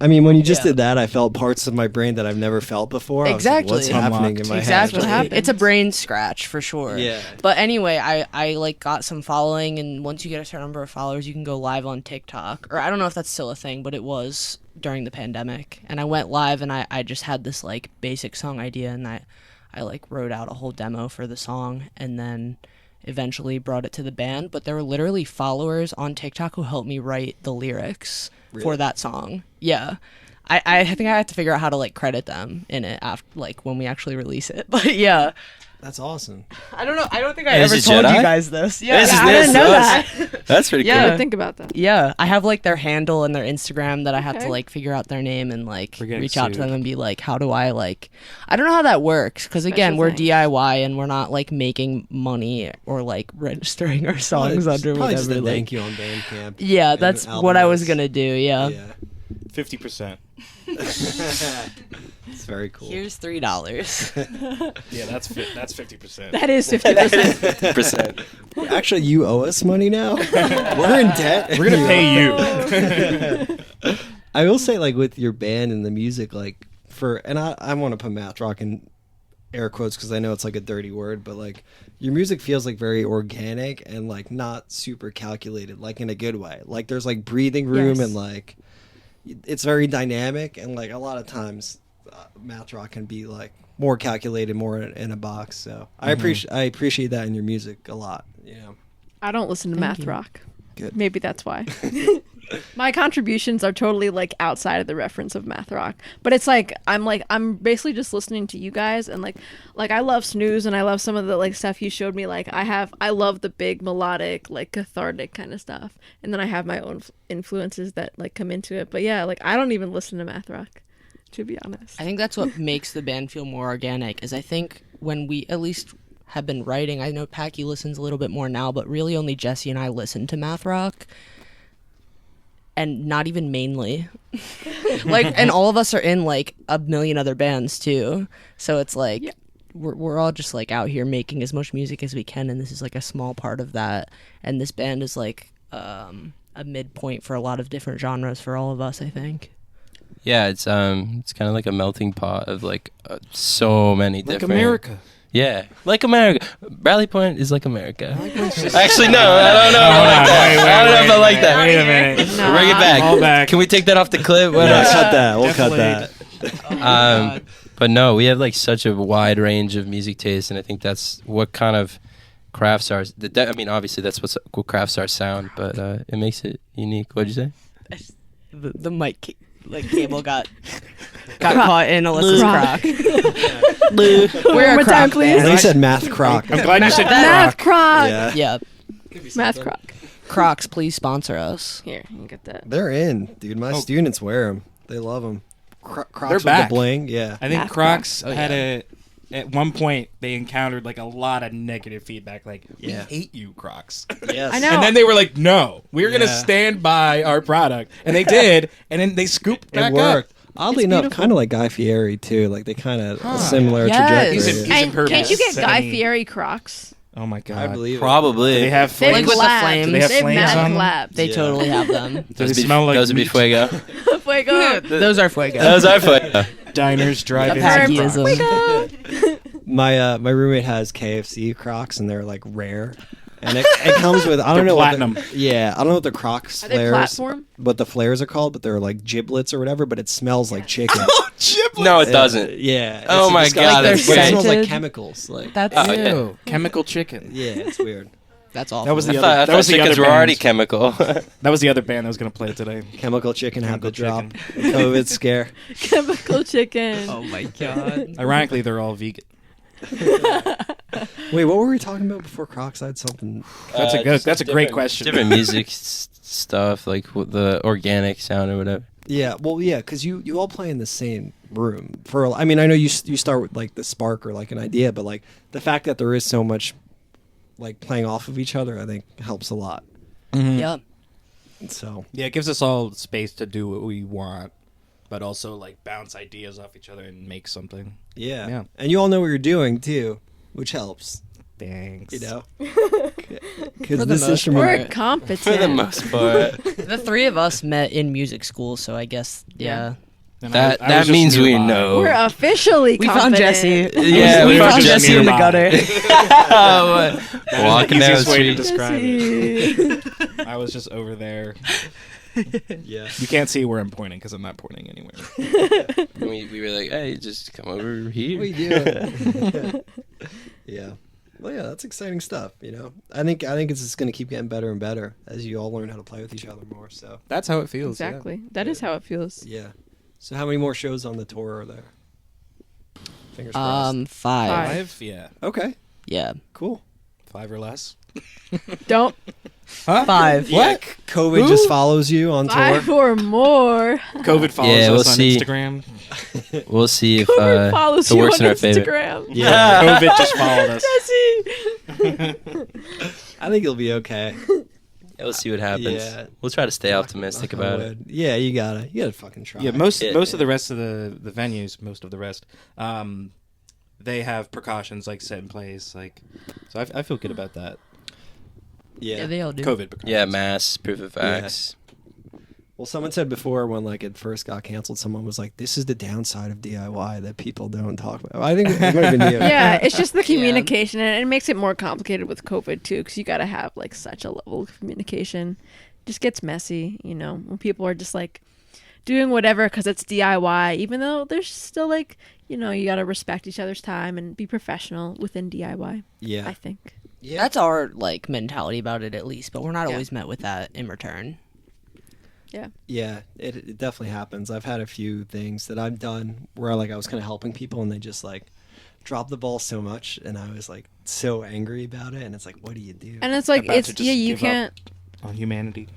[SPEAKER 6] I mean, when you just
[SPEAKER 2] Yeah.
[SPEAKER 6] did that, I felt parts of my brain that I've never felt before. I was like,
[SPEAKER 2] Exactly.
[SPEAKER 6] what's happening in my
[SPEAKER 2] Exactly.
[SPEAKER 5] What
[SPEAKER 6] head?
[SPEAKER 5] happened?
[SPEAKER 2] It's a brain scratch for sure.
[SPEAKER 6] Yeah.
[SPEAKER 2] But anyway, I like got some following, and once you get a certain number of followers, you can go live on TikTok. Or I don't know if that's still a thing, but it was during the pandemic. And I went live, and I just had this like basic song idea, and I like wrote out a whole demo for the song, and then eventually brought it to the band. But there were literally followers on TikTok who helped me write the lyrics for that song. Yeah. I think I have to figure out how to like credit them in it after like when we actually release it. But yeah,
[SPEAKER 6] That's awesome.
[SPEAKER 2] I don't know. I don't think I
[SPEAKER 3] Hey,
[SPEAKER 2] ever
[SPEAKER 3] this is
[SPEAKER 2] told
[SPEAKER 3] Jedi?
[SPEAKER 2] you guys this. Yeah,
[SPEAKER 3] This is
[SPEAKER 5] I didn't
[SPEAKER 3] this.
[SPEAKER 5] know
[SPEAKER 3] That's- That's pretty
[SPEAKER 2] Yeah.
[SPEAKER 5] I
[SPEAKER 3] cool.
[SPEAKER 5] didn't think about that.
[SPEAKER 2] yeah. I have like their handle and their Instagram that I have to
[SPEAKER 5] Okay.
[SPEAKER 2] like figure out their name and like
[SPEAKER 4] We're getting
[SPEAKER 2] reach out to
[SPEAKER 4] sued.
[SPEAKER 2] them and be like, how do I like? I don't know how that works because again,
[SPEAKER 5] Special
[SPEAKER 2] we're
[SPEAKER 5] thanks.
[SPEAKER 2] DIY and we're not like making money or like registering our songs under
[SPEAKER 6] Probably just
[SPEAKER 2] whatever.
[SPEAKER 6] a
[SPEAKER 2] Like,
[SPEAKER 6] thank you on Bandcamp.
[SPEAKER 2] yeah,
[SPEAKER 6] and
[SPEAKER 2] that's
[SPEAKER 6] album
[SPEAKER 2] what I was
[SPEAKER 6] notes.
[SPEAKER 2] gonna do. Yeah.
[SPEAKER 6] Yeah.
[SPEAKER 4] 50%.
[SPEAKER 6] It's very cool.
[SPEAKER 2] Here's $3.
[SPEAKER 4] Yeah, that's 50%.
[SPEAKER 5] That is 50%.
[SPEAKER 3] Percent.
[SPEAKER 6] Actually, you owe us money now. We're in debt.
[SPEAKER 4] We're gonna pay you.
[SPEAKER 6] I will say, like, with your band and the music, like, and I want to put math rock in air quotes because I know it's like a dirty word, but like, your music feels like very organic and like not super calculated, like in a good way. Like, there's like breathing room
[SPEAKER 5] Yes.
[SPEAKER 6] and like, it's very dynamic, and like a lot of times, math rock can be like more calculated, more in a box. So I appreciate that in your music a lot. Yeah.
[SPEAKER 5] I don't listen to
[SPEAKER 2] Thank
[SPEAKER 5] math
[SPEAKER 2] you.
[SPEAKER 5] rock.
[SPEAKER 6] Good.
[SPEAKER 5] Maybe that's why. My contributions are totally like outside of the reference of math rock. But it's like I'm basically just listening to you guys and like I love Snooze and I love some of the like stuff you showed me. Like I love the big melodic, like cathartic kind of stuff. And then I have my own influences that like come into it. But yeah, like I don't even listen to math rock, to be honest.
[SPEAKER 2] I think that's what makes the band feel more organic. Is I think when we at least have been writing, I know Packy listens a little bit more now, but really only Jesse and I listen to math rock, and not even mainly. Like, and all of us are in like a million other bands too, so it's like we're all just like out here making as much music as we can, and this is like a small part of that. And this band is like a midpoint for a lot of different genres for all of us, I think.
[SPEAKER 3] Yeah, it's kind of like a melting pot of like so many
[SPEAKER 4] Like
[SPEAKER 3] different.
[SPEAKER 4] America.
[SPEAKER 3] Yeah, like America. Rally Point is like America. Actually, no, I don't know. If I like that. I don't know if I like that.
[SPEAKER 4] Wait a minute.
[SPEAKER 5] No.
[SPEAKER 3] Bring it back.
[SPEAKER 4] All back.
[SPEAKER 3] Can we take that off the clip? What
[SPEAKER 6] Yeah,
[SPEAKER 3] else?
[SPEAKER 6] cut that. We'll cut
[SPEAKER 4] Definitely.
[SPEAKER 6] that.
[SPEAKER 3] But no, we have like such a wide range of music taste, and I think that's what kind of crafts our. I mean, obviously that's what crafts our sound, but it makes it unique. What'd you say?
[SPEAKER 2] The mic cable got caught in Alyssa's crock. We're
[SPEAKER 5] One
[SPEAKER 2] a
[SPEAKER 5] more time,
[SPEAKER 2] crock
[SPEAKER 5] please.
[SPEAKER 2] band.
[SPEAKER 6] They said math croc.
[SPEAKER 4] I'm glad you said
[SPEAKER 5] Math
[SPEAKER 4] rock.
[SPEAKER 5] crock.
[SPEAKER 6] Yeah.
[SPEAKER 2] Yeah,
[SPEAKER 5] Math crock.
[SPEAKER 2] Crocs, please sponsor us.
[SPEAKER 5] Here, you can get that.
[SPEAKER 6] They're in, dude. My students wear them. They love them. Crocs
[SPEAKER 4] They're
[SPEAKER 6] with
[SPEAKER 4] back.
[SPEAKER 6] the bling. Yeah.
[SPEAKER 4] I think
[SPEAKER 5] Math
[SPEAKER 4] Crocs
[SPEAKER 2] Oh,
[SPEAKER 4] had at one point they encountered like a lot of negative feedback, like we
[SPEAKER 6] Yeah.
[SPEAKER 4] hate you, Crocs.
[SPEAKER 6] Yes.
[SPEAKER 5] I know.
[SPEAKER 4] And then they were like, "No, we're gonna
[SPEAKER 6] Yeah.
[SPEAKER 4] stand by our product," and they did. And then they scooped back
[SPEAKER 6] It worked.
[SPEAKER 4] up.
[SPEAKER 6] Oddly
[SPEAKER 5] It's
[SPEAKER 6] enough,
[SPEAKER 5] beautiful.
[SPEAKER 6] kind of like Guy Fieri too. Like they kind of a similar
[SPEAKER 2] Yes.
[SPEAKER 6] trajectory.
[SPEAKER 4] He's
[SPEAKER 5] And
[SPEAKER 4] impervious.
[SPEAKER 5] can't you get Guy
[SPEAKER 4] Setting-
[SPEAKER 5] Fieri Crocs?
[SPEAKER 4] Oh my god.
[SPEAKER 6] I believe it.
[SPEAKER 3] Probably.
[SPEAKER 4] Do they have
[SPEAKER 5] They've
[SPEAKER 4] flames?
[SPEAKER 2] with the
[SPEAKER 5] collabed.
[SPEAKER 2] flames.
[SPEAKER 4] Do they have
[SPEAKER 5] They've
[SPEAKER 4] flames
[SPEAKER 5] mad
[SPEAKER 4] on them?
[SPEAKER 5] collabed.
[SPEAKER 2] They
[SPEAKER 6] Yeah.
[SPEAKER 2] totally have them.
[SPEAKER 4] Does it smell like
[SPEAKER 3] those would be
[SPEAKER 4] meat?
[SPEAKER 3] fuego.
[SPEAKER 5] Fuego.
[SPEAKER 2] Those are fuego.
[SPEAKER 3] Those are fuego.
[SPEAKER 4] Diners, drive-ins,
[SPEAKER 2] I've had
[SPEAKER 4] and Crocs.
[SPEAKER 2] Fuego.
[SPEAKER 6] My roommate has KFC Crocs, and they're like rare. And it comes with I don't
[SPEAKER 4] They're
[SPEAKER 6] know
[SPEAKER 4] platinum.
[SPEAKER 6] what I don't know what the Crocs
[SPEAKER 5] Are they
[SPEAKER 6] flares,
[SPEAKER 5] platform?
[SPEAKER 6] what the flares are called, but they're like giblets or whatever. But it smells like chicken.
[SPEAKER 3] No, it doesn't.
[SPEAKER 6] Yeah.
[SPEAKER 3] Oh
[SPEAKER 6] it's
[SPEAKER 3] my
[SPEAKER 6] disgusting.
[SPEAKER 3] God,
[SPEAKER 2] Like
[SPEAKER 3] that's
[SPEAKER 2] they're
[SPEAKER 6] It
[SPEAKER 3] weird.
[SPEAKER 6] smells like
[SPEAKER 2] scented.
[SPEAKER 6] chemicals. Like
[SPEAKER 2] That's
[SPEAKER 3] Oh, yeah.
[SPEAKER 4] Ew, chemical chicken.
[SPEAKER 6] yeah, it's weird.
[SPEAKER 2] that's awful.
[SPEAKER 4] That was
[SPEAKER 3] I
[SPEAKER 4] the
[SPEAKER 3] thought,
[SPEAKER 4] other.
[SPEAKER 3] I
[SPEAKER 4] That
[SPEAKER 3] thought
[SPEAKER 4] was the
[SPEAKER 3] chickens
[SPEAKER 4] other
[SPEAKER 3] were already
[SPEAKER 4] band.
[SPEAKER 3] chemical.
[SPEAKER 4] That was the other band that was gonna play today.
[SPEAKER 6] Chemical chicken had the
[SPEAKER 4] Chemical
[SPEAKER 6] drop.
[SPEAKER 4] chicken.
[SPEAKER 6] COVID scare.
[SPEAKER 5] Chemical chicken.
[SPEAKER 2] Oh my god.
[SPEAKER 4] Ironically, they're all vegan.
[SPEAKER 6] Wait, what were we talking about before Crocs? I had something.
[SPEAKER 4] That's a good.
[SPEAKER 3] Just
[SPEAKER 4] That's a great
[SPEAKER 3] different-
[SPEAKER 4] question.
[SPEAKER 3] Different music stuff, like the organic sound or whatever.
[SPEAKER 6] Yeah, well, yeah, because you all play in the same room. I mean, I know you start with like the spark or like an idea, but like the fact that there is so much like playing off of each other, I think helps a lot.
[SPEAKER 2] Yep.
[SPEAKER 6] So
[SPEAKER 4] Yeah, it gives us all space to do what we want, but also like bounce ideas off each other and make something.
[SPEAKER 6] yeah,
[SPEAKER 4] Yeah.
[SPEAKER 6] and you all know what you're doing too, which helps.
[SPEAKER 4] Thanks.
[SPEAKER 6] You know,
[SPEAKER 2] For
[SPEAKER 6] because
[SPEAKER 2] the
[SPEAKER 6] this
[SPEAKER 2] most
[SPEAKER 6] instrument.
[SPEAKER 5] We're competent.
[SPEAKER 3] For the most part.
[SPEAKER 2] The three of us met in music school, so I guess yeah.
[SPEAKER 4] And
[SPEAKER 3] That
[SPEAKER 4] I was just
[SPEAKER 3] means we
[SPEAKER 4] nearby.
[SPEAKER 3] know.
[SPEAKER 5] We're officially
[SPEAKER 2] We
[SPEAKER 5] competent.
[SPEAKER 2] found Jesse.
[SPEAKER 3] Yeah,
[SPEAKER 2] we
[SPEAKER 3] we
[SPEAKER 2] found
[SPEAKER 3] found
[SPEAKER 2] Jesse in the
[SPEAKER 4] nearby.
[SPEAKER 2] gutter.
[SPEAKER 4] That
[SPEAKER 3] Walking
[SPEAKER 4] is the
[SPEAKER 3] down the
[SPEAKER 4] easiest way to
[SPEAKER 3] street.
[SPEAKER 4] describe it. I was just over there.
[SPEAKER 6] Yeah,
[SPEAKER 4] You can't see where I'm pointing because I'm not pointing anywhere.
[SPEAKER 3] And we were like, hey, just come over here.
[SPEAKER 6] we do. Yeah. Well, yeah, that's exciting stuff. You know, I think it's just going to keep getting better and better as you all learn how to play with each other more. So
[SPEAKER 4] That's how it feels. yeah.
[SPEAKER 5] Exactly. That is how it feels.
[SPEAKER 6] yeah. So how many more shows on the tour are there? Fingers crossed.
[SPEAKER 2] 5.
[SPEAKER 4] Five? Yeah.
[SPEAKER 6] Okay.
[SPEAKER 2] Yeah.
[SPEAKER 6] Cool.
[SPEAKER 4] 5 or less.
[SPEAKER 5] Don't.
[SPEAKER 4] Huh?
[SPEAKER 2] 5.
[SPEAKER 6] What? COVID just follows you on tour.
[SPEAKER 5] 5 or more.
[SPEAKER 4] COVID follows
[SPEAKER 3] Yeah, we'll
[SPEAKER 4] us on
[SPEAKER 3] see.
[SPEAKER 4] Instagram.
[SPEAKER 3] We'll see if
[SPEAKER 5] COVID follows
[SPEAKER 3] it
[SPEAKER 5] you
[SPEAKER 3] works
[SPEAKER 5] on
[SPEAKER 3] in our favor.
[SPEAKER 5] Instagram.
[SPEAKER 6] Yeah.
[SPEAKER 4] COVID just followed us.
[SPEAKER 5] Jesse.
[SPEAKER 6] I think you'll be okay.
[SPEAKER 3] Yeah, we'll see what happens.
[SPEAKER 6] Yeah.
[SPEAKER 3] We'll try to stay optimistic
[SPEAKER 6] Knock on
[SPEAKER 3] about it.
[SPEAKER 6] wood. Yeah, you gotta fucking try.
[SPEAKER 4] Yeah, most
[SPEAKER 3] Yeah.
[SPEAKER 4] of the rest of the venues, most of the rest, they have precautions like set in place. Like, so I feel good about that.
[SPEAKER 6] Yeah.
[SPEAKER 2] Yeah, they all do.
[SPEAKER 4] COVID precautions.
[SPEAKER 3] Yeah, mass, proof of facts.
[SPEAKER 6] Well, someone said before when like it first got canceled, someone was like, "This is the downside of DIY that people don't talk about." I think it might have been you.
[SPEAKER 5] Yeah, it's just the communication, and it makes it more complicated with COVID too, because you got to have like such a level of communication. It just gets messy, you know, when people are just like doing whatever because it's DIY, even though there's still like, you know, you got to respect each other's time and be professional within DIY.
[SPEAKER 6] Yeah.
[SPEAKER 5] I think.
[SPEAKER 6] Yeah.
[SPEAKER 2] That's our like mentality about it at least, but we're not
[SPEAKER 5] Yeah.
[SPEAKER 2] always met with that in return.
[SPEAKER 6] Yeah, it definitely happens. I've had a few things that I've done where I was kind of helping people and they just like dropped the ball so much, and I was like so angry about it. And it's like, what do you do?
[SPEAKER 5] And it's like
[SPEAKER 4] About to
[SPEAKER 5] it's
[SPEAKER 4] just
[SPEAKER 5] you
[SPEAKER 4] give up.
[SPEAKER 5] can't.
[SPEAKER 4] On humanity.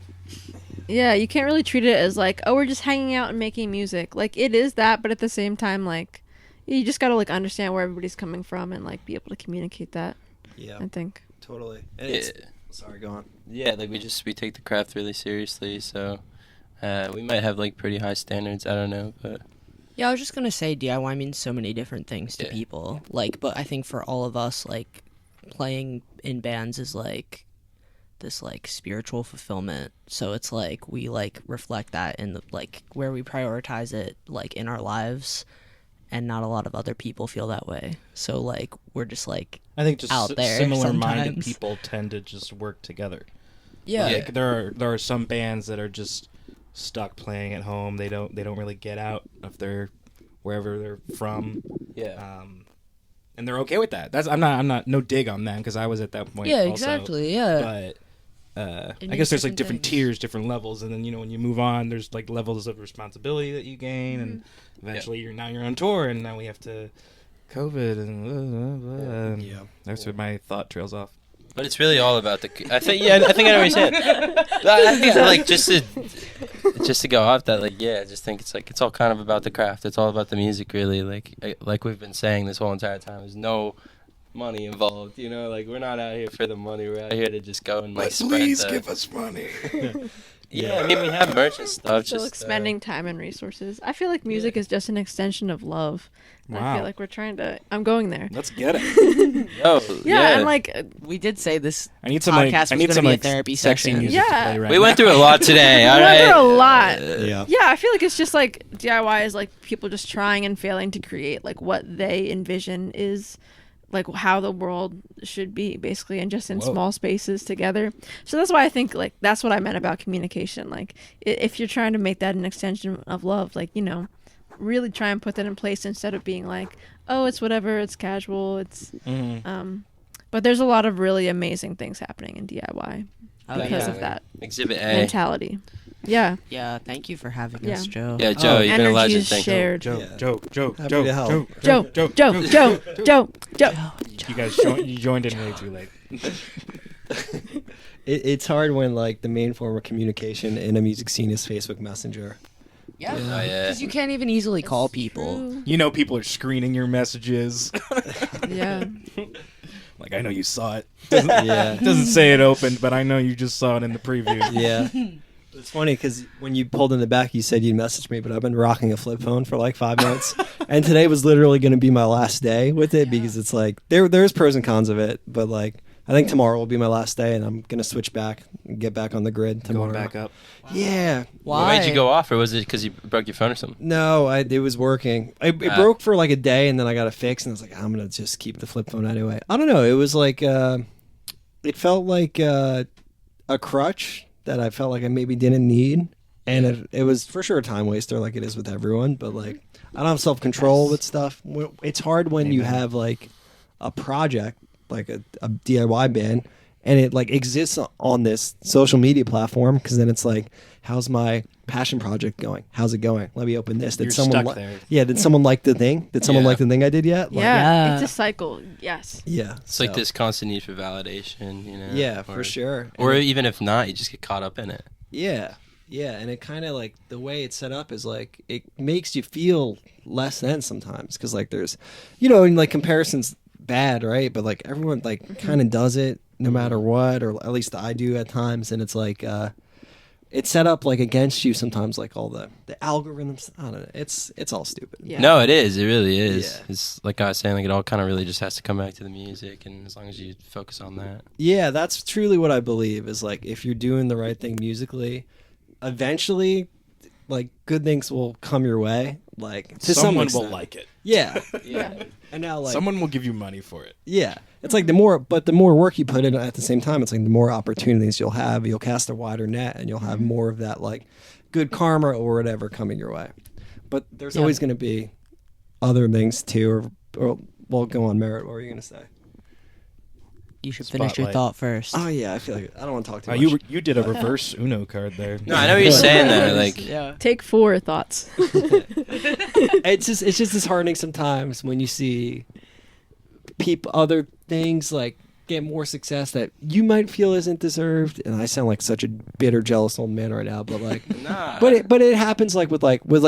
[SPEAKER 5] Yeah, you can't really treat it as like, oh, we're just hanging out and making music. Like it is that, but at the same time, like you just gotta like understand where everybody's coming from and like be able to communicate that.
[SPEAKER 6] Yeah,
[SPEAKER 5] I think.
[SPEAKER 6] totally. And
[SPEAKER 3] Yeah.
[SPEAKER 6] sorry, go on.
[SPEAKER 3] Yeah, like we take the craft really seriously, so we might have like pretty high standards. I don't know, but
[SPEAKER 2] Yeah, I was just gonna say DIY means so many different things to
[SPEAKER 3] Yeah.
[SPEAKER 2] people. Like, but I think for all of us, like playing in bands is like this like spiritual fulfillment. So it's like we like reflect that in the like where we prioritize it like in our lives, and not a lot of other people feel that way. So like we're just like
[SPEAKER 4] I think just
[SPEAKER 2] Out there
[SPEAKER 4] similar-minded
[SPEAKER 2] sometimes.
[SPEAKER 4] people tend to just work together.
[SPEAKER 2] yeah.
[SPEAKER 4] Like there are some bands that are just stuck playing at home. They don't really get out of their wherever they're from.
[SPEAKER 3] yeah.
[SPEAKER 4] And they're okay with that. I'm not no dig on them because I was at that point.
[SPEAKER 2] Yeah,
[SPEAKER 4] also.
[SPEAKER 2] exactly. Yeah.
[SPEAKER 4] But I
[SPEAKER 2] means
[SPEAKER 4] guess there's like
[SPEAKER 2] different
[SPEAKER 4] different
[SPEAKER 2] things.
[SPEAKER 4] tiers, different levels, and then when you move on, there's like levels of responsibility that you gain, and eventually you're on tour, and now we have to COVID and blah, blah, blah, and
[SPEAKER 6] Yeah.
[SPEAKER 4] that's where my thought trails off.
[SPEAKER 3] But it's really all about I think I know what you're saying. I think like just to go off that, like I just think it's all kind of about the craft. It's all about the music, really. Like we've been saying this whole entire time. There's no money involved. You know, like we're not out here for the money. We're out here to just go and like
[SPEAKER 4] Please
[SPEAKER 3] spread the,
[SPEAKER 4] give us money.
[SPEAKER 3] Yeah, I mean we have merch and stuff.
[SPEAKER 5] So
[SPEAKER 3] just
[SPEAKER 5] like spending time and resources. I feel like music is just an extension of love. I
[SPEAKER 4] Wow.
[SPEAKER 5] feel like we're trying to. I'm going there.
[SPEAKER 4] Let's get it.
[SPEAKER 5] Yeah, and like
[SPEAKER 2] We did say this
[SPEAKER 4] I need some
[SPEAKER 2] podcast
[SPEAKER 4] like I
[SPEAKER 2] was
[SPEAKER 4] need
[SPEAKER 2] gonna
[SPEAKER 4] some
[SPEAKER 2] be a
[SPEAKER 4] like
[SPEAKER 2] therapy
[SPEAKER 4] sexy
[SPEAKER 2] session.
[SPEAKER 4] music
[SPEAKER 5] Yeah.
[SPEAKER 4] to play right
[SPEAKER 3] we
[SPEAKER 4] now.
[SPEAKER 3] went through a lot today. All
[SPEAKER 5] we went
[SPEAKER 3] right.
[SPEAKER 5] through a lot.
[SPEAKER 6] Yeah.
[SPEAKER 5] Yeah, I feel like it's just like DIY is like people just trying and failing to create like what they envision is like how the world should be basically, and just in
[SPEAKER 4] Whoa.
[SPEAKER 5] small spaces together. So that's why I think like that's what I meant about communication. Like if you're trying to make that an extension of love, like, you know, really try and put that in place instead of being like, oh, it's whatever, it's casual, it's but there's a lot of really amazing things happening in DIY because of that
[SPEAKER 3] Exhibit A.
[SPEAKER 5] mentality. Yeah.
[SPEAKER 2] Yeah, thank you for having
[SPEAKER 5] Yeah.
[SPEAKER 2] us, Joe.
[SPEAKER 3] Yeah, Joe, you've been a
[SPEAKER 5] Energy
[SPEAKER 3] legend.
[SPEAKER 5] is
[SPEAKER 3] Thank you.
[SPEAKER 5] shared.
[SPEAKER 4] Joe,
[SPEAKER 6] Yeah.
[SPEAKER 4] Joe, Joe,
[SPEAKER 6] Happy
[SPEAKER 4] Joe,
[SPEAKER 6] to help.
[SPEAKER 4] Joe,
[SPEAKER 5] Joe, Joe.
[SPEAKER 4] You guys joined in way too late.
[SPEAKER 6] It's hard when like the main form of communication in a music scene is Facebook Messenger.
[SPEAKER 2] Yeah,
[SPEAKER 3] Oh, yeah.
[SPEAKER 2] because you can't even easily call people.
[SPEAKER 4] You know people are screening your messages.
[SPEAKER 5] Yeah.
[SPEAKER 4] Like, I know you saw it.
[SPEAKER 6] Yeah.
[SPEAKER 4] It doesn't say it opened, but I know you just saw it in the preview.
[SPEAKER 6] Yeah. It's funny because when you pulled in the back, you said you'd message me, but I've been rocking a flip phone for like 5 minutes. And today was literally going to be my last day with it because it's like, there's pros and cons of it. But like, I think tomorrow will be my last day and I'm going to switch back and get back on the grid tomorrow.
[SPEAKER 4] Going back up.
[SPEAKER 6] Yeah.
[SPEAKER 3] What made you go off, or was it because you broke your phone or something?
[SPEAKER 6] No, it was working. It broke for like a day, and then I got it fixed, and I was like, I'm gonna just keep the flip phone anyway. I don't know. It was like, it felt like a crutch that I felt like I maybe didn't need, and it was for sure a time waster, like it is with everyone. But like, I don't have self control with stuff. It's hard when you have like a project, like a DIY band. And it like exists on this social media platform because then it's like, how's my passion project going? How's it going? Let me open this. Did
[SPEAKER 4] You're
[SPEAKER 6] someone
[SPEAKER 4] stuck there.
[SPEAKER 6] Yeah, did someone like the thing? Did someone
[SPEAKER 3] Yeah.
[SPEAKER 6] like the thing I did yet? Like,
[SPEAKER 5] Yeah.
[SPEAKER 2] Yeah.
[SPEAKER 5] It's a cycle. Yes.
[SPEAKER 6] Yeah.
[SPEAKER 3] It's like this constant need for validation, you know?
[SPEAKER 6] Yeah,
[SPEAKER 3] or,
[SPEAKER 6] for sure.
[SPEAKER 3] Or
[SPEAKER 6] And
[SPEAKER 3] even if not, you just get caught up in it.
[SPEAKER 6] yeah. Yeah, and it kind of like the way it's set up is like it makes you feel less than sometimes because like there's, you know, and like comparison's bad, right? But like everyone like kind of does it no matter what, or at least I do at times, and it's like it's set up like against you sometimes, like all the algorithms. I don't know. It's all stupid.
[SPEAKER 5] Yeah.
[SPEAKER 3] No, it is. It really is.
[SPEAKER 6] Yeah.
[SPEAKER 3] It's like I was saying, like it all kind of really just has to come back to the music, and as long as you focus on that.
[SPEAKER 6] Yeah, that's truly what I believe is like if you're doing the right thing musically, eventually like good things will come your way. Like to some
[SPEAKER 4] Someone will
[SPEAKER 6] extent.
[SPEAKER 4] like it.
[SPEAKER 6] Yeah.
[SPEAKER 5] Yeah.
[SPEAKER 6] And now like
[SPEAKER 4] Someone will give you money for it.
[SPEAKER 6] yeah. It's like the more work you put in at the same time, it's like the more opportunities you'll have. You'll cast a wider net and you'll have more of that like good karma or whatever coming your way. But there's always going to be other things too, or well, go on, Merritt. What were you going to say?
[SPEAKER 2] You should finish your
[SPEAKER 4] Spotlight.
[SPEAKER 2] thought first.
[SPEAKER 6] Oh yeah, I feel like I don't want to talk too much.
[SPEAKER 4] You did a reverse Uno card there.
[SPEAKER 3] No, I know what you're saying there. Like,
[SPEAKER 2] Yeah.
[SPEAKER 5] Take 4 thoughts.
[SPEAKER 6] It's just disheartening sometimes when you see other things like get more success that you might feel isn't deserved. And I sound like such a bitter, jealous old man right now, but like,
[SPEAKER 3] nah.
[SPEAKER 6] but it happens like with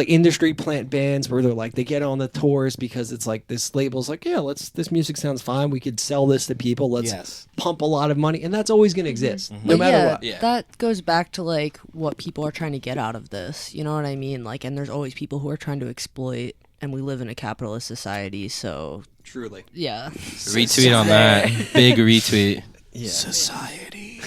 [SPEAKER 6] industry plant bands where they're like they get on the tours because it's like this label's like, yeah, this music sounds fine, we could sell this to people, let's
[SPEAKER 4] Yes.
[SPEAKER 6] pump a lot of money, and that's always going to exist no
[SPEAKER 2] But
[SPEAKER 6] matter
[SPEAKER 2] yeah,
[SPEAKER 6] what.
[SPEAKER 3] Yeah.
[SPEAKER 2] that goes back to like what people are trying to get out of this. You know what I mean? Like, and there's always people who are trying to exploit, and we live in a capitalist society, so
[SPEAKER 6] Truly.
[SPEAKER 2] yeah.
[SPEAKER 3] Retweet on that. Big retweet.
[SPEAKER 6] Yeah.
[SPEAKER 4] Society.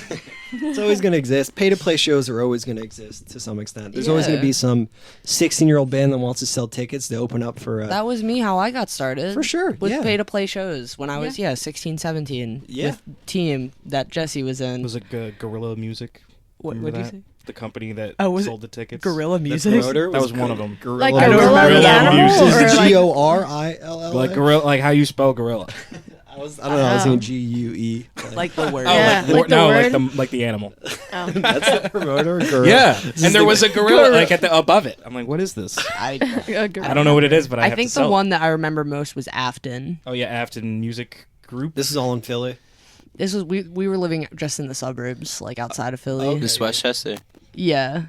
[SPEAKER 6] It's always going to exist. Pay-to-play shows are always going to exist to some extent. There's always going
[SPEAKER 2] Yeah.
[SPEAKER 6] to be some 16-year-old band that wants to sell tickets to open up for
[SPEAKER 2] That was me how I got started.
[SPEAKER 6] For sure,
[SPEAKER 2] With
[SPEAKER 6] yeah.
[SPEAKER 2] pay to play shows when I was 16, 17
[SPEAKER 6] Yeah.
[SPEAKER 2] with Team that Jesse was in.
[SPEAKER 4] Was it Gorilla Music?
[SPEAKER 2] What
[SPEAKER 4] Remember
[SPEAKER 2] did you
[SPEAKER 4] that?
[SPEAKER 2] say?
[SPEAKER 4] The company that
[SPEAKER 2] Oh, was
[SPEAKER 4] sold the tickets.
[SPEAKER 2] Gorilla
[SPEAKER 6] the
[SPEAKER 2] Music?
[SPEAKER 6] promoter.
[SPEAKER 4] That was one of them.
[SPEAKER 5] Like
[SPEAKER 6] Gorilla.
[SPEAKER 5] a
[SPEAKER 4] I don't
[SPEAKER 5] gorilla,
[SPEAKER 4] remember
[SPEAKER 5] the
[SPEAKER 4] that
[SPEAKER 5] animal?
[SPEAKER 4] music.
[SPEAKER 6] Is
[SPEAKER 5] Or
[SPEAKER 6] it
[SPEAKER 5] like-
[SPEAKER 6] Gorilla?
[SPEAKER 4] Like gorilla, like how you spell gorilla.
[SPEAKER 6] I don't know. I was thinking GUE.
[SPEAKER 2] Like the word.
[SPEAKER 5] Yeah.
[SPEAKER 4] like,
[SPEAKER 5] like the
[SPEAKER 4] no,
[SPEAKER 5] word?
[SPEAKER 4] like the animal.
[SPEAKER 5] Oh.
[SPEAKER 6] That's the promoter. Gorilla.
[SPEAKER 4] Yeah,
[SPEAKER 6] This is
[SPEAKER 4] and there
[SPEAKER 6] the-
[SPEAKER 4] was a gorilla like at the above it. I'm like, what is this?
[SPEAKER 2] I
[SPEAKER 5] A gorilla.
[SPEAKER 4] I don't know what it is, but I
[SPEAKER 2] I
[SPEAKER 4] have
[SPEAKER 2] think
[SPEAKER 4] to
[SPEAKER 2] the
[SPEAKER 4] sell it.
[SPEAKER 2] one that I remember most was Afton.
[SPEAKER 4] Oh yeah, Afton Music Group.
[SPEAKER 6] This is all in Philly.
[SPEAKER 2] This was we were living just in the suburbs, like outside of Philly.
[SPEAKER 6] Okay.
[SPEAKER 3] This Westchester.
[SPEAKER 2] Yeah.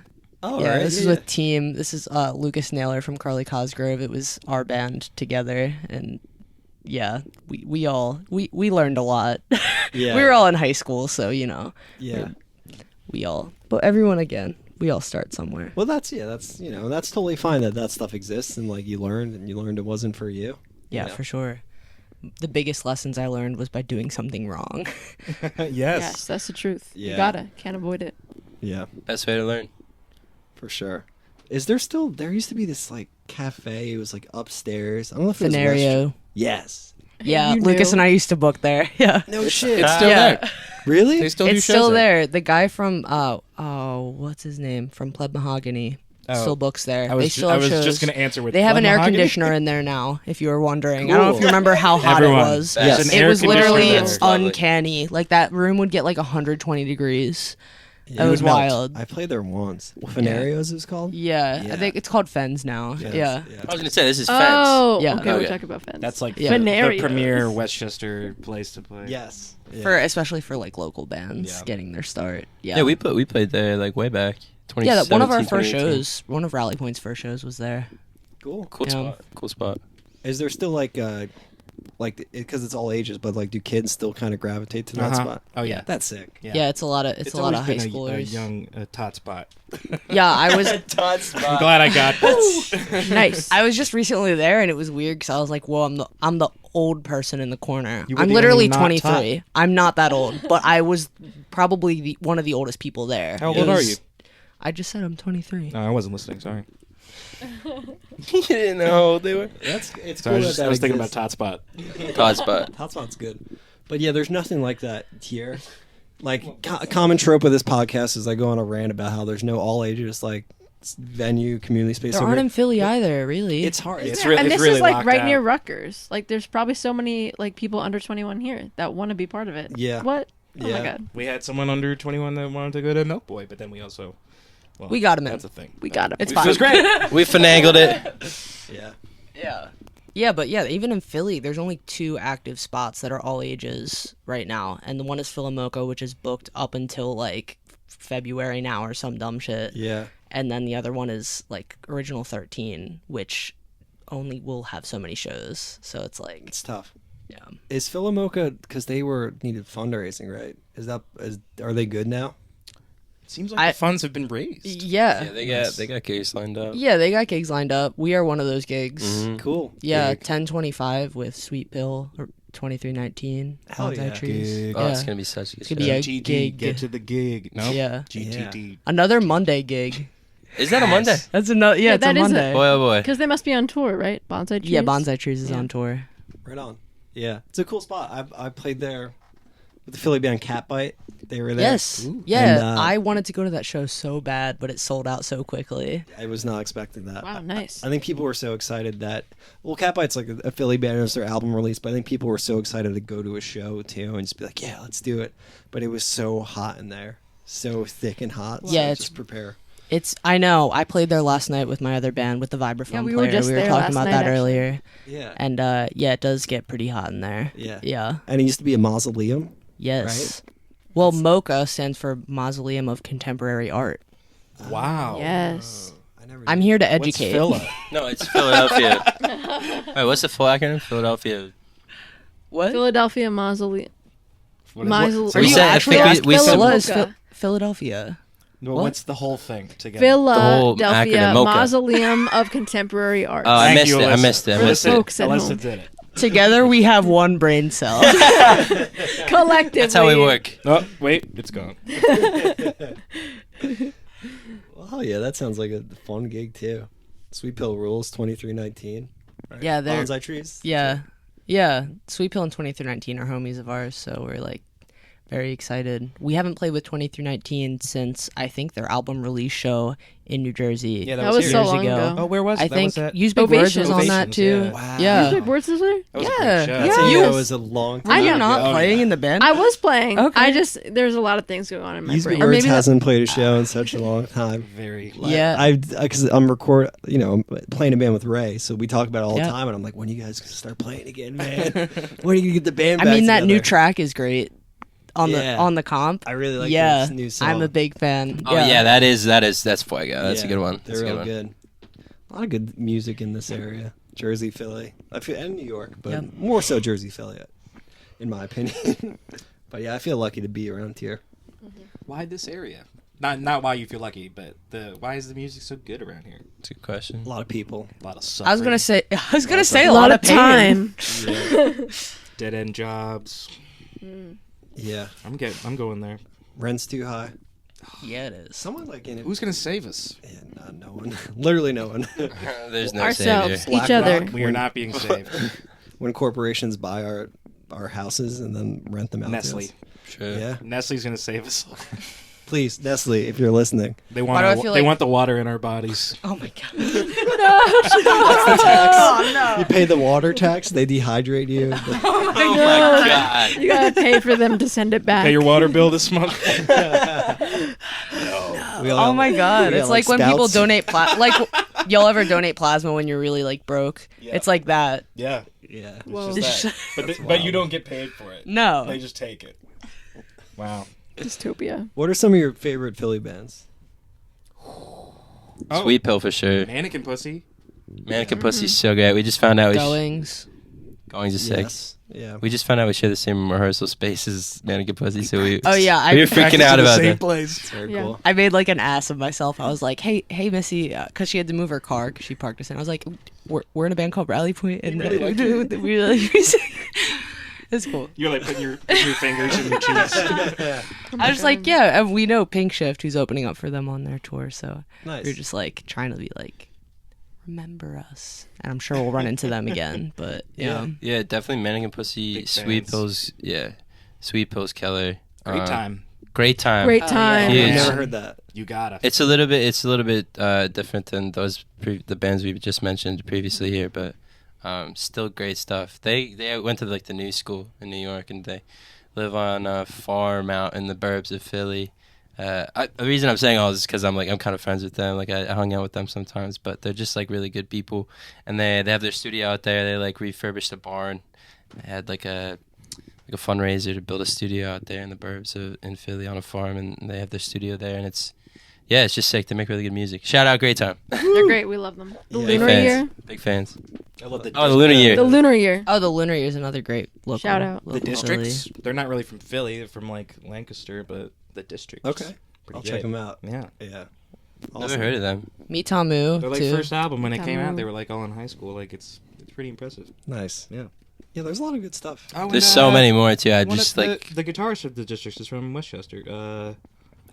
[SPEAKER 6] Oh,
[SPEAKER 2] Yeah,
[SPEAKER 6] right.
[SPEAKER 2] this is with Team. This is Lucas Naylor from Carly Cosgrove. It was our band together, and yeah, we learned a lot.
[SPEAKER 6] Yeah.
[SPEAKER 2] We were all in high school, so
[SPEAKER 6] Yeah.
[SPEAKER 2] we all, but everyone again, we all start somewhere.
[SPEAKER 6] Well, that's that's totally fine that stuff exists and like you learned it wasn't for you.
[SPEAKER 2] Yeah,
[SPEAKER 6] You know?
[SPEAKER 2] for sure. The biggest lessons I learned was by doing something wrong.
[SPEAKER 5] Yes, that's the truth.
[SPEAKER 6] Yeah.
[SPEAKER 5] You can't avoid it.
[SPEAKER 6] Yeah,
[SPEAKER 3] Best way to learn.
[SPEAKER 6] for sure. Is there still? There used to be this like cafe. It was like upstairs. I don't know if it was
[SPEAKER 2] Scenario.
[SPEAKER 6] Yes.
[SPEAKER 2] Yeah,
[SPEAKER 5] You
[SPEAKER 2] Lucas
[SPEAKER 5] knew.
[SPEAKER 2] and I used to book there. Yeah.
[SPEAKER 6] No shit.
[SPEAKER 3] It's still
[SPEAKER 2] Yeah.
[SPEAKER 3] there.
[SPEAKER 6] Really?
[SPEAKER 3] They still do
[SPEAKER 2] It's
[SPEAKER 3] shows
[SPEAKER 2] still
[SPEAKER 3] there.
[SPEAKER 2] there. The guy from what's his name from Pleb Mahogany
[SPEAKER 4] Oh,
[SPEAKER 2] still books there.
[SPEAKER 4] I was,
[SPEAKER 2] They still have shows.
[SPEAKER 4] just going to answer with
[SPEAKER 2] They have an
[SPEAKER 4] Pleb
[SPEAKER 2] air
[SPEAKER 4] Mahogany?
[SPEAKER 2] conditioner in there now. If you were wondering, I don't know if
[SPEAKER 6] Cool.
[SPEAKER 2] you remember how hot
[SPEAKER 4] Everyone,
[SPEAKER 2] it was.
[SPEAKER 3] Yes.
[SPEAKER 4] there's an
[SPEAKER 2] It
[SPEAKER 4] air
[SPEAKER 2] was
[SPEAKER 4] conditioner
[SPEAKER 2] literally
[SPEAKER 4] there.
[SPEAKER 3] That's lovely.
[SPEAKER 2] uncanny. Like that room would get like 120 degrees.
[SPEAKER 6] Yeah,
[SPEAKER 2] It was
[SPEAKER 6] would melt.
[SPEAKER 2] wild.
[SPEAKER 6] I played there once. Fenarios is called.
[SPEAKER 2] Yeah,
[SPEAKER 6] Yeah.
[SPEAKER 2] I think it's called Fens now.
[SPEAKER 6] Yes,
[SPEAKER 2] Yeah.
[SPEAKER 3] I was gonna say this is fence.
[SPEAKER 5] Oh,
[SPEAKER 2] Yeah.
[SPEAKER 5] okay,
[SPEAKER 3] Oh,
[SPEAKER 5] we're
[SPEAKER 3] yeah.
[SPEAKER 5] talking about fence.
[SPEAKER 4] That's like
[SPEAKER 2] Yeah.
[SPEAKER 4] the
[SPEAKER 5] Fenarios.
[SPEAKER 4] premier Westchester place to play.
[SPEAKER 6] Yes. Yeah.
[SPEAKER 2] For especially for like local bands
[SPEAKER 4] Yeah.
[SPEAKER 2] getting their start. Yeah.
[SPEAKER 3] Yeah, we played there like way back.
[SPEAKER 2] Yeah, one of our
[SPEAKER 3] 2017,
[SPEAKER 2] first
[SPEAKER 3] 2018.
[SPEAKER 2] shows, one of Rally Point's first shows was there.
[SPEAKER 6] Cool.
[SPEAKER 3] Cool
[SPEAKER 2] Yeah.
[SPEAKER 3] spot. Cool spot.
[SPEAKER 6] Is there still like because it's all ages, but like do kids still kind of gravitate to that
[SPEAKER 4] Uh-huh.
[SPEAKER 6] spot?
[SPEAKER 4] Oh yeah.
[SPEAKER 6] That's sick.
[SPEAKER 2] Yeah, it's a lot of
[SPEAKER 4] It's
[SPEAKER 2] a lot of
[SPEAKER 4] always
[SPEAKER 2] high
[SPEAKER 4] been
[SPEAKER 2] schoolers.
[SPEAKER 4] a young tot spot.
[SPEAKER 2] Yeah, I was
[SPEAKER 4] I'm glad I got that.
[SPEAKER 5] nice.
[SPEAKER 2] I was just recently there and it was weird because I was like, "Whoa, I'm the old person in the corner.
[SPEAKER 4] You were
[SPEAKER 2] I'm
[SPEAKER 4] the
[SPEAKER 2] literally
[SPEAKER 4] only not
[SPEAKER 2] 23. I'm not that old, but I was probably one of the oldest people there.
[SPEAKER 4] How
[SPEAKER 2] It
[SPEAKER 4] old are
[SPEAKER 2] was-
[SPEAKER 4] you?
[SPEAKER 2] I just said I'm 23.
[SPEAKER 4] No, I wasn't listening. Sorry.
[SPEAKER 3] You didn't know how old they were.
[SPEAKER 6] It's
[SPEAKER 4] Sorry,
[SPEAKER 6] cool
[SPEAKER 4] I was thinking about tot spot.
[SPEAKER 3] Todd spot.
[SPEAKER 6] Hotspot's good, but yeah, there's nothing like that here. Like a common trope of this podcast is I go on a rant about how there's no all ages like venue community space.
[SPEAKER 2] There
[SPEAKER 6] over
[SPEAKER 2] aren't
[SPEAKER 6] here.
[SPEAKER 2] in Philly either, really.
[SPEAKER 6] It's hard.
[SPEAKER 4] It's
[SPEAKER 5] Yeah,
[SPEAKER 4] re-
[SPEAKER 5] and
[SPEAKER 4] it's
[SPEAKER 5] this
[SPEAKER 4] really
[SPEAKER 5] is like
[SPEAKER 4] locked
[SPEAKER 5] right
[SPEAKER 4] out.
[SPEAKER 5] near Rutgers. Like, there's probably so many like people under 21 here that want to be part of it.
[SPEAKER 6] Yeah.
[SPEAKER 5] What? Oh
[SPEAKER 6] Yeah.
[SPEAKER 5] my god.
[SPEAKER 4] We had someone under 21 that wanted to go to Milk Boy, but then we also. Well,
[SPEAKER 2] We got him in.
[SPEAKER 4] That's a thing.
[SPEAKER 5] We got him.
[SPEAKER 2] It's
[SPEAKER 4] It
[SPEAKER 2] fine.
[SPEAKER 4] was great.
[SPEAKER 3] We finagled it.
[SPEAKER 6] Yeah.
[SPEAKER 2] Yeah. Yeah, but yeah, even in Philly, there's only 2 active spots that are all ages right now, and the one is Philomoco, which is booked up until like February now or some dumb shit,
[SPEAKER 6] Yeah.
[SPEAKER 2] and then the other one is like Original 13, which only will have so many shows. So it's like,
[SPEAKER 6] It's tough.
[SPEAKER 2] yeah,
[SPEAKER 6] Is Philomoca because they needed fundraising, right? Are they good now?
[SPEAKER 4] Seems like
[SPEAKER 2] I-
[SPEAKER 4] the funds have been raised.
[SPEAKER 2] yeah,
[SPEAKER 3] Yeah, they got gigs lined up.
[SPEAKER 2] yeah. They got gigs lined up. We are one of those gigs.
[SPEAKER 3] Mhm.
[SPEAKER 6] Cool.
[SPEAKER 2] Yeah,
[SPEAKER 6] Gig.
[SPEAKER 2] 1025 with Sweet Pill or 2319.
[SPEAKER 6] Hell
[SPEAKER 2] Bonsai
[SPEAKER 6] yeah.
[SPEAKER 2] Trees.
[SPEAKER 4] Gig.
[SPEAKER 3] Oh, it's
[SPEAKER 2] Yeah.
[SPEAKER 3] gonna be such a good
[SPEAKER 2] It's gonna
[SPEAKER 3] show.
[SPEAKER 2] be a
[SPEAKER 4] GTD,
[SPEAKER 2] gig.
[SPEAKER 4] get to the gig. No?
[SPEAKER 2] Yeah.
[SPEAKER 4] GTD.
[SPEAKER 2] Another Monday gig.
[SPEAKER 3] Is that a Monday?
[SPEAKER 2] That's another. Yeah,
[SPEAKER 5] Yeah,
[SPEAKER 2] it's a
[SPEAKER 5] that is a-
[SPEAKER 2] Monday.
[SPEAKER 3] Boy, oh boy.
[SPEAKER 5] Because they must be on tour, right? Bonsai Trees.
[SPEAKER 2] Yeah, Bonsai Trees is
[SPEAKER 5] Yeah.
[SPEAKER 2] on tour.
[SPEAKER 6] Right on. Yeah, it's a cool spot. I played there with the Philly band Catbite. They were there.
[SPEAKER 2] Yes. Yeah,
[SPEAKER 6] And,
[SPEAKER 2] I wanted to go to that show so bad, but it sold out so quickly.
[SPEAKER 6] I was not expecting that.
[SPEAKER 5] Wow, nice.
[SPEAKER 6] I think people were so excited that Catbite's like a Philly band. It was their album release, but I think people were so excited to go to a show too and just be like, yeah, let's do it. But it was so hot in there, so thick and hot.
[SPEAKER 2] Yeah,
[SPEAKER 6] so
[SPEAKER 2] it's-
[SPEAKER 6] just prepare.
[SPEAKER 2] I know. I played there last night with my other band with the vibraphone
[SPEAKER 5] Yeah, we were
[SPEAKER 2] player.
[SPEAKER 5] just
[SPEAKER 2] we were
[SPEAKER 5] there
[SPEAKER 2] talking
[SPEAKER 5] last
[SPEAKER 2] about
[SPEAKER 5] night,
[SPEAKER 2] that
[SPEAKER 5] actually.
[SPEAKER 2] earlier.
[SPEAKER 6] Yeah,
[SPEAKER 2] And yeah, it does get pretty hot in there.
[SPEAKER 6] yeah,
[SPEAKER 2] Yeah.
[SPEAKER 6] And it used to be a mausoleum.
[SPEAKER 2] Yes. Well, MoCA stands for Mausoleum of Contemporary Art.
[SPEAKER 4] Wow.
[SPEAKER 5] Yes.
[SPEAKER 6] I never.
[SPEAKER 2] I'm here to
[SPEAKER 4] What's
[SPEAKER 2] educate.
[SPEAKER 4] Phila?
[SPEAKER 3] No, it's Philadelphia. Wait, what's the full acronym? Philadelphia.
[SPEAKER 2] What?
[SPEAKER 5] Philadelphia Mausoleum.
[SPEAKER 4] What is-
[SPEAKER 5] Mausoleum.
[SPEAKER 2] Are
[SPEAKER 3] We
[SPEAKER 2] you
[SPEAKER 3] said- I
[SPEAKER 2] actually
[SPEAKER 3] think we-
[SPEAKER 2] asking?
[SPEAKER 3] we said-
[SPEAKER 2] Phila is
[SPEAKER 5] Mocha.
[SPEAKER 2] Philadelphia.
[SPEAKER 4] Well,
[SPEAKER 2] What?
[SPEAKER 4] what's the whole thing together?
[SPEAKER 3] whole
[SPEAKER 5] Philadelphia
[SPEAKER 3] acronym, MoCA.
[SPEAKER 5] Mausoleum of Contemporary Art.
[SPEAKER 3] Oh, I
[SPEAKER 4] Thank
[SPEAKER 3] missed
[SPEAKER 4] you,
[SPEAKER 3] it. I
[SPEAKER 4] Alyssa.
[SPEAKER 3] missed it. I
[SPEAKER 5] For the
[SPEAKER 3] missed it.
[SPEAKER 5] folks at
[SPEAKER 4] Alyssa
[SPEAKER 5] home.
[SPEAKER 4] did it.
[SPEAKER 2] Together we have one brain cell.
[SPEAKER 5] Collectively.
[SPEAKER 3] That's how we work.
[SPEAKER 4] Oh, wait, it's gone.
[SPEAKER 6] Well, yeah, that sounds like a fun gig too. Sweet Pill Rules 2319. Right?
[SPEAKER 2] Yeah, they're-
[SPEAKER 6] Bonsai Trees.
[SPEAKER 2] Yeah. Yeah. Sweet Pill and 2319 are homies of ours, so we're like very excited. We haven't played with 2319 since I think their album release show in New Jersey.
[SPEAKER 4] Yeah,
[SPEAKER 5] That was
[SPEAKER 4] here.
[SPEAKER 5] so
[SPEAKER 2] years
[SPEAKER 5] long
[SPEAKER 2] ago.
[SPEAKER 5] ago.
[SPEAKER 4] Oh, where was
[SPEAKER 2] I
[SPEAKER 4] that?
[SPEAKER 2] think
[SPEAKER 4] was that?
[SPEAKER 2] Use Big Words was
[SPEAKER 5] Ovations.
[SPEAKER 2] on that too.
[SPEAKER 4] Ovations,
[SPEAKER 6] Wow.
[SPEAKER 2] Yeah.
[SPEAKER 5] Music Words is there?
[SPEAKER 4] That was a
[SPEAKER 2] Yeah.
[SPEAKER 4] great show.
[SPEAKER 6] That's
[SPEAKER 2] Yeah.
[SPEAKER 6] you
[SPEAKER 2] You
[SPEAKER 6] know,
[SPEAKER 2] was-
[SPEAKER 6] it was a long time.
[SPEAKER 5] I
[SPEAKER 2] You're
[SPEAKER 5] know.
[SPEAKER 2] not
[SPEAKER 4] Oh,
[SPEAKER 2] playing
[SPEAKER 4] yeah.
[SPEAKER 2] in the band?
[SPEAKER 5] I was playing.
[SPEAKER 2] Okay.
[SPEAKER 5] I just there's a lot of things going on in my
[SPEAKER 6] Use
[SPEAKER 5] brain.
[SPEAKER 6] Words
[SPEAKER 2] maybe that-
[SPEAKER 6] hasn't played a show in such a long time.
[SPEAKER 4] Very.
[SPEAKER 2] Yeah.
[SPEAKER 6] Because I'm I'm playing a band with Ray, so we talk about it all the
[SPEAKER 2] Yeah.
[SPEAKER 6] time, and I'm like, when are you guys gonna start playing again, man? When are you gonna get the band
[SPEAKER 2] I
[SPEAKER 6] back
[SPEAKER 2] mean, that new
[SPEAKER 6] together?
[SPEAKER 2] track is great on
[SPEAKER 6] Yeah.
[SPEAKER 2] the comp.
[SPEAKER 6] I really like
[SPEAKER 2] yeah,
[SPEAKER 6] this new song.
[SPEAKER 2] I'm a big fan.
[SPEAKER 3] Oh yeah, that's Fuego. That's a good one.
[SPEAKER 6] They're
[SPEAKER 3] That's a good
[SPEAKER 6] real
[SPEAKER 3] one.
[SPEAKER 6] good. A lot of good music in this area. Jersey, Philly, I feel, and New York, but
[SPEAKER 2] Yep.
[SPEAKER 6] more so Jersey, Philly, in my opinion. But yeah, I feel lucky to be around here.
[SPEAKER 4] Why this area? Not why you feel lucky, but why is the music so good around here?
[SPEAKER 3] It's a good question.
[SPEAKER 6] A lot of people.
[SPEAKER 4] A lot of suffering.
[SPEAKER 2] I was gonna say
[SPEAKER 5] A
[SPEAKER 2] a
[SPEAKER 5] lot
[SPEAKER 2] lot
[SPEAKER 5] of
[SPEAKER 2] of pain.
[SPEAKER 5] time.
[SPEAKER 4] Dead end jobs.
[SPEAKER 6] Yeah,
[SPEAKER 4] I'm going there.
[SPEAKER 6] rent's too high.
[SPEAKER 2] Yeah, it is.
[SPEAKER 6] Someone like in it.
[SPEAKER 4] Who's gonna save us?
[SPEAKER 6] Yeah, no one. Literally no one.
[SPEAKER 3] There's no
[SPEAKER 5] Ourselves,
[SPEAKER 3] savior.
[SPEAKER 5] each other.
[SPEAKER 4] We are not being saved.
[SPEAKER 6] When corporations buy our houses and then rent them out. to
[SPEAKER 4] Nestle.
[SPEAKER 6] us.
[SPEAKER 3] Sure.
[SPEAKER 6] Yeah,
[SPEAKER 4] Nestle's gonna save us.
[SPEAKER 6] please, Nestle, if you're listening.
[SPEAKER 4] They
[SPEAKER 2] Why do I
[SPEAKER 4] want
[SPEAKER 2] feel
[SPEAKER 4] they
[SPEAKER 2] like-
[SPEAKER 4] want the water in our bodies.
[SPEAKER 2] Oh my god.
[SPEAKER 6] You pay the water tax, they dehydrate you.
[SPEAKER 3] Oh my god.
[SPEAKER 5] You gotta pay for them to send it back.
[SPEAKER 4] Pay your water bill this month.
[SPEAKER 6] We all-
[SPEAKER 2] Oh my god.
[SPEAKER 6] we
[SPEAKER 2] It's
[SPEAKER 6] got,
[SPEAKER 2] like when people
[SPEAKER 6] spouts.
[SPEAKER 2] donate like you'll ever donate plasma when you're really like broke.
[SPEAKER 4] Yeah.
[SPEAKER 2] It's like that.
[SPEAKER 4] Yeah.
[SPEAKER 6] Yeah.
[SPEAKER 5] Whoa.
[SPEAKER 4] It's just that. But you don't get paid for it.
[SPEAKER 2] No.
[SPEAKER 4] They just take it. Wow.
[SPEAKER 5] Dystopia.
[SPEAKER 6] What are some of your favorite Philly bands?
[SPEAKER 4] Oh,
[SPEAKER 3] Sweet Pill for sure.
[SPEAKER 4] Mannequin Pussy.
[SPEAKER 3] Mannequin Pussy's so great. We just found out
[SPEAKER 2] Goings.
[SPEAKER 3] Goings is sick.
[SPEAKER 6] Yes. Yeah.
[SPEAKER 3] We just found out we share the same rehearsal space as Mannequin Pussy, so we
[SPEAKER 2] Oh yeah,
[SPEAKER 3] we were
[SPEAKER 2] I
[SPEAKER 3] freaking out about that.
[SPEAKER 4] place.
[SPEAKER 6] Very
[SPEAKER 5] Yeah.
[SPEAKER 6] cool.
[SPEAKER 2] I made like an ass of myself. I was like, "Hey, Missy," because she had to move her car because she parked us in. I was like, "We're in a band called Rally Point, and
[SPEAKER 4] really like
[SPEAKER 2] we really." It's cool.
[SPEAKER 4] You're like putting your fingers in your cheeks.
[SPEAKER 2] I was like, "Yeah, and we know Pink Shift, who's opening up for them on their tour, so
[SPEAKER 6] Nice.
[SPEAKER 2] we're just like trying to be like, remember us." And I'm sure we'll run into them again, but
[SPEAKER 6] Yeah.
[SPEAKER 3] Yeah, definitely Mannequin Pussy,
[SPEAKER 4] Big
[SPEAKER 3] Sweet
[SPEAKER 4] fans.
[SPEAKER 3] Pills, yeah. Sweet Pills Keller.
[SPEAKER 4] Great time.
[SPEAKER 3] Great time.
[SPEAKER 5] Great
[SPEAKER 2] Oh,
[SPEAKER 5] time.
[SPEAKER 3] yeah.
[SPEAKER 6] I've
[SPEAKER 3] Huge.
[SPEAKER 6] never heard that.
[SPEAKER 4] You gotta.
[SPEAKER 3] It's a little bit different than the bands we just mentioned previously here, but still great stuff. They went to like the new school in New York, and they live on a farm out in the burbs of Philly. The reason I'm saying all this is because I'm kind of friends with them. Like I hung out with them sometimes, but they're just like really good people, and they have their studio out there. They like refurbished a barn. They had like a fundraiser to build a studio out there in the burbs in Philly on a farm, and they have their studio there, and it's just sick. They make really good music. Shout out, Great Time.
[SPEAKER 5] They're great. We love them. The
[SPEAKER 6] Yeah.
[SPEAKER 3] Big
[SPEAKER 5] Lunar
[SPEAKER 3] fans.
[SPEAKER 5] Year.
[SPEAKER 3] Big fans.
[SPEAKER 4] I love the
[SPEAKER 3] Oh, the Lunar Year.
[SPEAKER 5] The Lunar Year.
[SPEAKER 2] oh, the Lunar Year is another great local.
[SPEAKER 5] Shout out.
[SPEAKER 4] The
[SPEAKER 2] local
[SPEAKER 4] districts.
[SPEAKER 2] Philly.
[SPEAKER 4] They're not really from Philly. They're from like Lancaster, but the districts.
[SPEAKER 6] Okay.
[SPEAKER 4] Pretty
[SPEAKER 6] I'll
[SPEAKER 4] good.
[SPEAKER 6] check them out.
[SPEAKER 4] Yeah.
[SPEAKER 6] Yeah.
[SPEAKER 3] Never heard of them.
[SPEAKER 2] Meet Tamu
[SPEAKER 4] Their like
[SPEAKER 2] too.
[SPEAKER 4] first album when it came out,
[SPEAKER 5] Tamu.
[SPEAKER 4] they were like all in high school. Like it's pretty impressive.
[SPEAKER 6] Nice.
[SPEAKER 4] Yeah.
[SPEAKER 6] Yeah, there's a lot of good stuff.
[SPEAKER 4] Oh,
[SPEAKER 3] There's so many more too. I
[SPEAKER 4] One
[SPEAKER 3] just
[SPEAKER 4] of
[SPEAKER 3] like
[SPEAKER 4] the guitarist of the districts is from Westchester.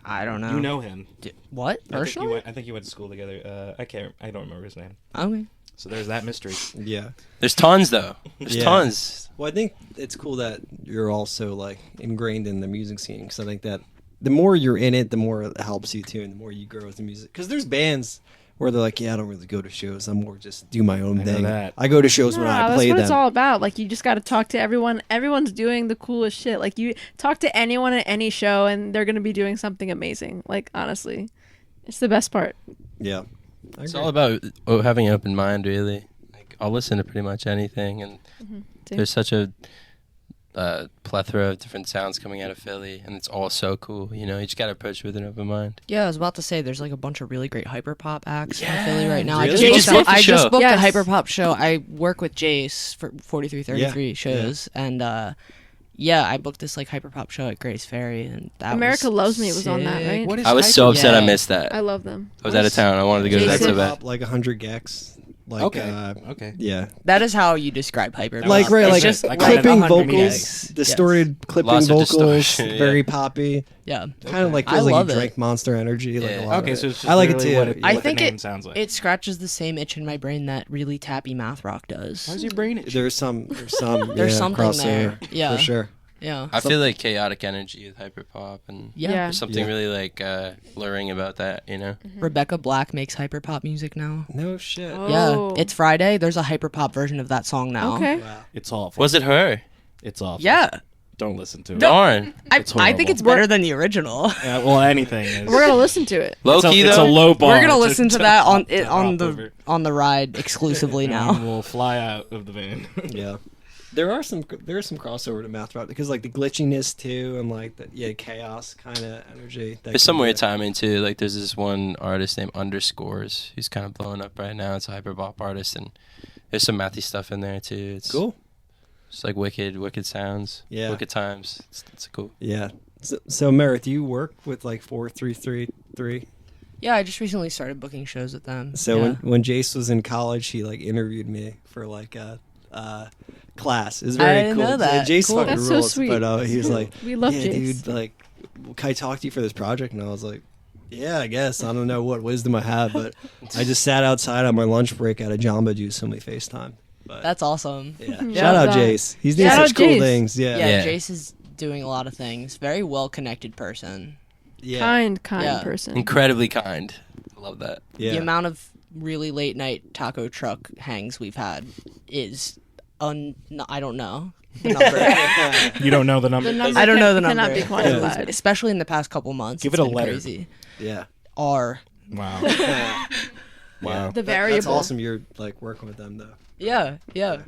[SPEAKER 2] I don't know.
[SPEAKER 4] You know him.
[SPEAKER 2] What?
[SPEAKER 4] I think,
[SPEAKER 2] Personally?
[SPEAKER 4] I think you went to school together. I don't remember his name.
[SPEAKER 2] Okay.
[SPEAKER 4] So there's that mystery.
[SPEAKER 6] Yeah.
[SPEAKER 3] there's tons though. There's
[SPEAKER 6] Yeah.
[SPEAKER 3] tons.
[SPEAKER 6] Well, I think it's cool that you're also like ingrained in the music scene because I think that the more you're in it, the more it helps you too, and the more you grow with the music. Because there's bands where they're like, yeah, I don't really go to shows. I'm more just do my own
[SPEAKER 4] I know
[SPEAKER 6] thing.
[SPEAKER 4] that.
[SPEAKER 6] I go to shows when
[SPEAKER 5] No,
[SPEAKER 6] I
[SPEAKER 5] that's
[SPEAKER 6] play
[SPEAKER 5] what
[SPEAKER 6] them.
[SPEAKER 5] it's all about. Like you just got to talk to everyone. Everyone's doing the coolest shit. Like you talk to anyone at any show, and they're gonna be doing something amazing. Like honestly, it's the best part.
[SPEAKER 6] Yeah. I
[SPEAKER 3] It's
[SPEAKER 6] agree.
[SPEAKER 3] all about having an open mind, really. Like I'll listen to pretty much anything, and
[SPEAKER 5] Same.
[SPEAKER 3] there's such a plethora of different sounds coming out of Philly, and it's all so cool. You know, you just gotta approach it with an open mind.
[SPEAKER 2] Yeah, I was about to say there's like a bunch of really great hyperpop acts in
[SPEAKER 3] Yeah,
[SPEAKER 2] Philly right now.
[SPEAKER 6] really?
[SPEAKER 2] I
[SPEAKER 3] You just booked the
[SPEAKER 2] I just
[SPEAKER 3] show.
[SPEAKER 2] booked
[SPEAKER 5] Yes.
[SPEAKER 2] a hyperpop show. I work with Jace for 4333
[SPEAKER 6] Yeah,
[SPEAKER 2] shows, and yeah, I booked this like hyperpop show at Grace Ferry, and that
[SPEAKER 5] America
[SPEAKER 2] was
[SPEAKER 5] Loves Me was on that,
[SPEAKER 2] sick.
[SPEAKER 5] right?
[SPEAKER 4] What is
[SPEAKER 3] I was so upset I
[SPEAKER 2] Yeah.
[SPEAKER 3] missed that.
[SPEAKER 5] I love them.
[SPEAKER 3] I was out of town. I wanted to go to that so
[SPEAKER 5] Jason.
[SPEAKER 3] bad.
[SPEAKER 6] Pop, like 100 gex. Like,
[SPEAKER 4] Okay. Okay.
[SPEAKER 6] Yeah.
[SPEAKER 2] That is how you describe hyperpop.
[SPEAKER 6] Like, right,
[SPEAKER 2] It's
[SPEAKER 6] like
[SPEAKER 2] just
[SPEAKER 4] like
[SPEAKER 6] clipping
[SPEAKER 2] 100
[SPEAKER 6] vocals,
[SPEAKER 2] gigs.
[SPEAKER 6] distorted clipping
[SPEAKER 3] Lots of
[SPEAKER 6] vocals,
[SPEAKER 3] distortion, yeah.
[SPEAKER 6] very poppy.
[SPEAKER 2] Yeah.
[SPEAKER 6] Kind of like
[SPEAKER 2] I
[SPEAKER 6] feels like
[SPEAKER 2] love
[SPEAKER 6] you
[SPEAKER 2] it.
[SPEAKER 6] drank Monster Energy. Like
[SPEAKER 3] Yeah.
[SPEAKER 6] a lot
[SPEAKER 4] Okay,
[SPEAKER 6] of
[SPEAKER 4] so
[SPEAKER 6] it.
[SPEAKER 4] it's just
[SPEAKER 6] I like it
[SPEAKER 4] literally
[SPEAKER 6] too.
[SPEAKER 4] What,
[SPEAKER 2] I
[SPEAKER 4] what
[SPEAKER 2] think
[SPEAKER 4] the name
[SPEAKER 2] it-
[SPEAKER 4] sounds like.
[SPEAKER 2] It scratches the same itch in my brain that really tappy math rock does.
[SPEAKER 4] How's your brain itch?
[SPEAKER 6] There's some
[SPEAKER 2] There's
[SPEAKER 6] yeah,
[SPEAKER 2] something
[SPEAKER 6] crossover,
[SPEAKER 2] there. Yeah.
[SPEAKER 6] for sure.
[SPEAKER 2] Yeah.
[SPEAKER 3] I feel like chaotic energy with hyperpop, and
[SPEAKER 2] Yeah.
[SPEAKER 5] Yeah.
[SPEAKER 3] there's something
[SPEAKER 6] Yeah.
[SPEAKER 3] really like luring about that. You know,
[SPEAKER 2] Rebecca Black makes hyperpop music now.
[SPEAKER 6] No shit.
[SPEAKER 5] Oh.
[SPEAKER 2] Yeah. It's Friday. There's a hyperpop version of that song now.
[SPEAKER 5] Okay.
[SPEAKER 6] Wow.
[SPEAKER 4] It's awful.
[SPEAKER 3] was it her?
[SPEAKER 4] It's awful.
[SPEAKER 2] Yeah.
[SPEAKER 4] Don't listen to it.
[SPEAKER 3] Darn,
[SPEAKER 4] It's
[SPEAKER 2] I think it's
[SPEAKER 4] horrible.
[SPEAKER 2] better than the original.
[SPEAKER 4] Yeah, well, anything is.
[SPEAKER 5] We're gonna listen to it.
[SPEAKER 3] low
[SPEAKER 4] it's a,
[SPEAKER 3] key
[SPEAKER 4] it's a
[SPEAKER 3] though.
[SPEAKER 4] low bar.
[SPEAKER 2] We're gonna listen to that on
[SPEAKER 4] to
[SPEAKER 2] on
[SPEAKER 4] hop over.
[SPEAKER 2] the ride exclusively
[SPEAKER 4] And
[SPEAKER 2] now.
[SPEAKER 4] we'll fly out of the van.
[SPEAKER 6] Yeah. There's some crossover to math rock because like the glitchiness too and like the chaos kind of energy.
[SPEAKER 3] There's some weird timing too. Like there's this one artist named Underscores who's kind of blowing up right now. It's a hyperpop artist, and There's some mathy stuff in there too. It's
[SPEAKER 6] Cool.
[SPEAKER 3] It's like wicked sounds.
[SPEAKER 6] Yeah.
[SPEAKER 3] Wicked times. It's cool.
[SPEAKER 6] Yeah. So Meredith, you work with like 4333.
[SPEAKER 2] Yeah, I just recently started booking shows with them.
[SPEAKER 6] So
[SPEAKER 2] yeah.
[SPEAKER 6] when Jace was in college, he like interviewed me for like a class. It was very
[SPEAKER 2] didn't
[SPEAKER 6] cool.
[SPEAKER 2] know that.
[SPEAKER 6] Jace
[SPEAKER 2] Cool.
[SPEAKER 6] fucking
[SPEAKER 5] That's so
[SPEAKER 6] rules.
[SPEAKER 5] sweet.
[SPEAKER 6] But he was like,
[SPEAKER 5] We love
[SPEAKER 6] yeah,
[SPEAKER 5] Jace.
[SPEAKER 6] dude, like, can I talk to you for this project? And I was like, yeah, I guess. I don't know what wisdom I have, but I just sat outside on my lunch break at a Jamba Juice and we FaceTime. But
[SPEAKER 2] That's awesome.
[SPEAKER 6] yeah.
[SPEAKER 5] Yeah.
[SPEAKER 6] Shout out
[SPEAKER 5] That-
[SPEAKER 6] Jace. He's doing
[SPEAKER 5] Shout out
[SPEAKER 6] such cool
[SPEAKER 5] Jace.
[SPEAKER 6] things. Yeah.
[SPEAKER 2] Yeah,
[SPEAKER 3] Yeah.
[SPEAKER 2] Jace is doing a lot of things. Very well connected person.
[SPEAKER 6] Yeah.
[SPEAKER 5] Kind
[SPEAKER 2] Yeah.
[SPEAKER 5] person.
[SPEAKER 3] Incredibly kind. I love that.
[SPEAKER 6] Yeah.
[SPEAKER 2] The amount of really late night taco truck hangs we've had is I don't know the number.
[SPEAKER 4] You don't know the number.
[SPEAKER 5] The number
[SPEAKER 2] I don't know the
[SPEAKER 5] cannot
[SPEAKER 2] number.
[SPEAKER 5] be quantified.
[SPEAKER 2] Especially in the past couple months.
[SPEAKER 4] Give
[SPEAKER 2] it's
[SPEAKER 4] it a
[SPEAKER 2] been
[SPEAKER 4] letter.
[SPEAKER 2] Crazy.
[SPEAKER 6] Yeah.
[SPEAKER 2] R.
[SPEAKER 4] Wow.
[SPEAKER 6] Yeah.
[SPEAKER 4] Wow.
[SPEAKER 5] The
[SPEAKER 6] That's
[SPEAKER 5] variable.
[SPEAKER 6] awesome. You're like working with them though.
[SPEAKER 2] Yeah. Yeah.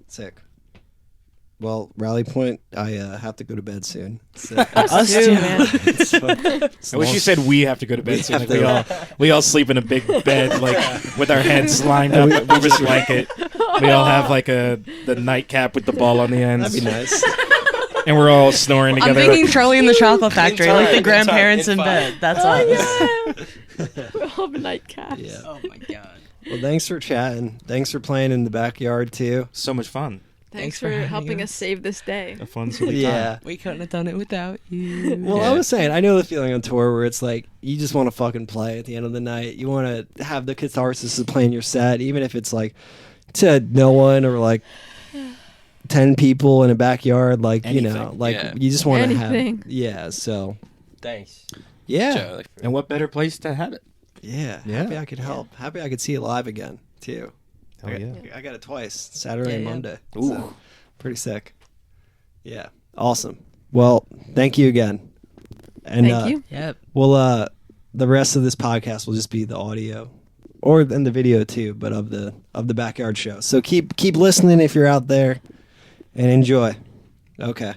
[SPEAKER 6] Sick. Well, Rally Point, I have to go to bed soon. So.
[SPEAKER 5] Us too, man.
[SPEAKER 4] I wish you said we have to go to bed soon. Like we all sleep in a big bed, like with our heads lined up over the blanket. We all have like the nightcap with the ball on the ends,
[SPEAKER 6] That'd be nice.
[SPEAKER 4] and we're all snoring
[SPEAKER 2] I'm
[SPEAKER 4] together.
[SPEAKER 2] thinking Charlie and the Chocolate Factory, like the
[SPEAKER 3] in
[SPEAKER 2] grandparents in
[SPEAKER 3] time.
[SPEAKER 2] bed. That's
[SPEAKER 5] Oh,
[SPEAKER 2] us.
[SPEAKER 5] yeah. We all have nightcaps.
[SPEAKER 6] Yeah.
[SPEAKER 2] Oh my god.
[SPEAKER 6] Well, thanks for chatting. Thanks for playing in the backyard too.
[SPEAKER 4] So much fun.
[SPEAKER 5] Thanks
[SPEAKER 2] for
[SPEAKER 5] for
[SPEAKER 2] having
[SPEAKER 5] helping
[SPEAKER 2] us.
[SPEAKER 5] us save this day.
[SPEAKER 4] A fun silly
[SPEAKER 6] Yeah.
[SPEAKER 4] time.
[SPEAKER 2] We couldn't have done it without you.
[SPEAKER 6] Well, I
[SPEAKER 3] Yeah.
[SPEAKER 6] was saying, I know the feeling on tour where it's like you just want to fucking play at the end of the night. You want to have the catharsis of playing your set, even if it's like to no one or like 10 people in a backyard. Like you know,
[SPEAKER 4] Anything.
[SPEAKER 6] like
[SPEAKER 3] Yeah.
[SPEAKER 6] you just want to have.
[SPEAKER 5] Anything.
[SPEAKER 6] Yeah. So
[SPEAKER 3] Thanks.
[SPEAKER 6] yeah,
[SPEAKER 3] Joe, like,
[SPEAKER 4] And what better place to have it?
[SPEAKER 6] yeah.
[SPEAKER 4] Yeah.
[SPEAKER 6] Happy I could help. Happy I could see it live again too.
[SPEAKER 4] Oh yeah.
[SPEAKER 6] I got it twice, Saturday and
[SPEAKER 2] Yeah.
[SPEAKER 6] Monday.
[SPEAKER 4] Ooh.
[SPEAKER 6] So, pretty sick. Yeah, awesome. Well, thank you again. And
[SPEAKER 5] Thank you.
[SPEAKER 2] Yep.
[SPEAKER 6] well, the rest of this podcast will just be the audio, or in the video too, but of the backyard show. So keep listening if you're out there, and enjoy. Okay.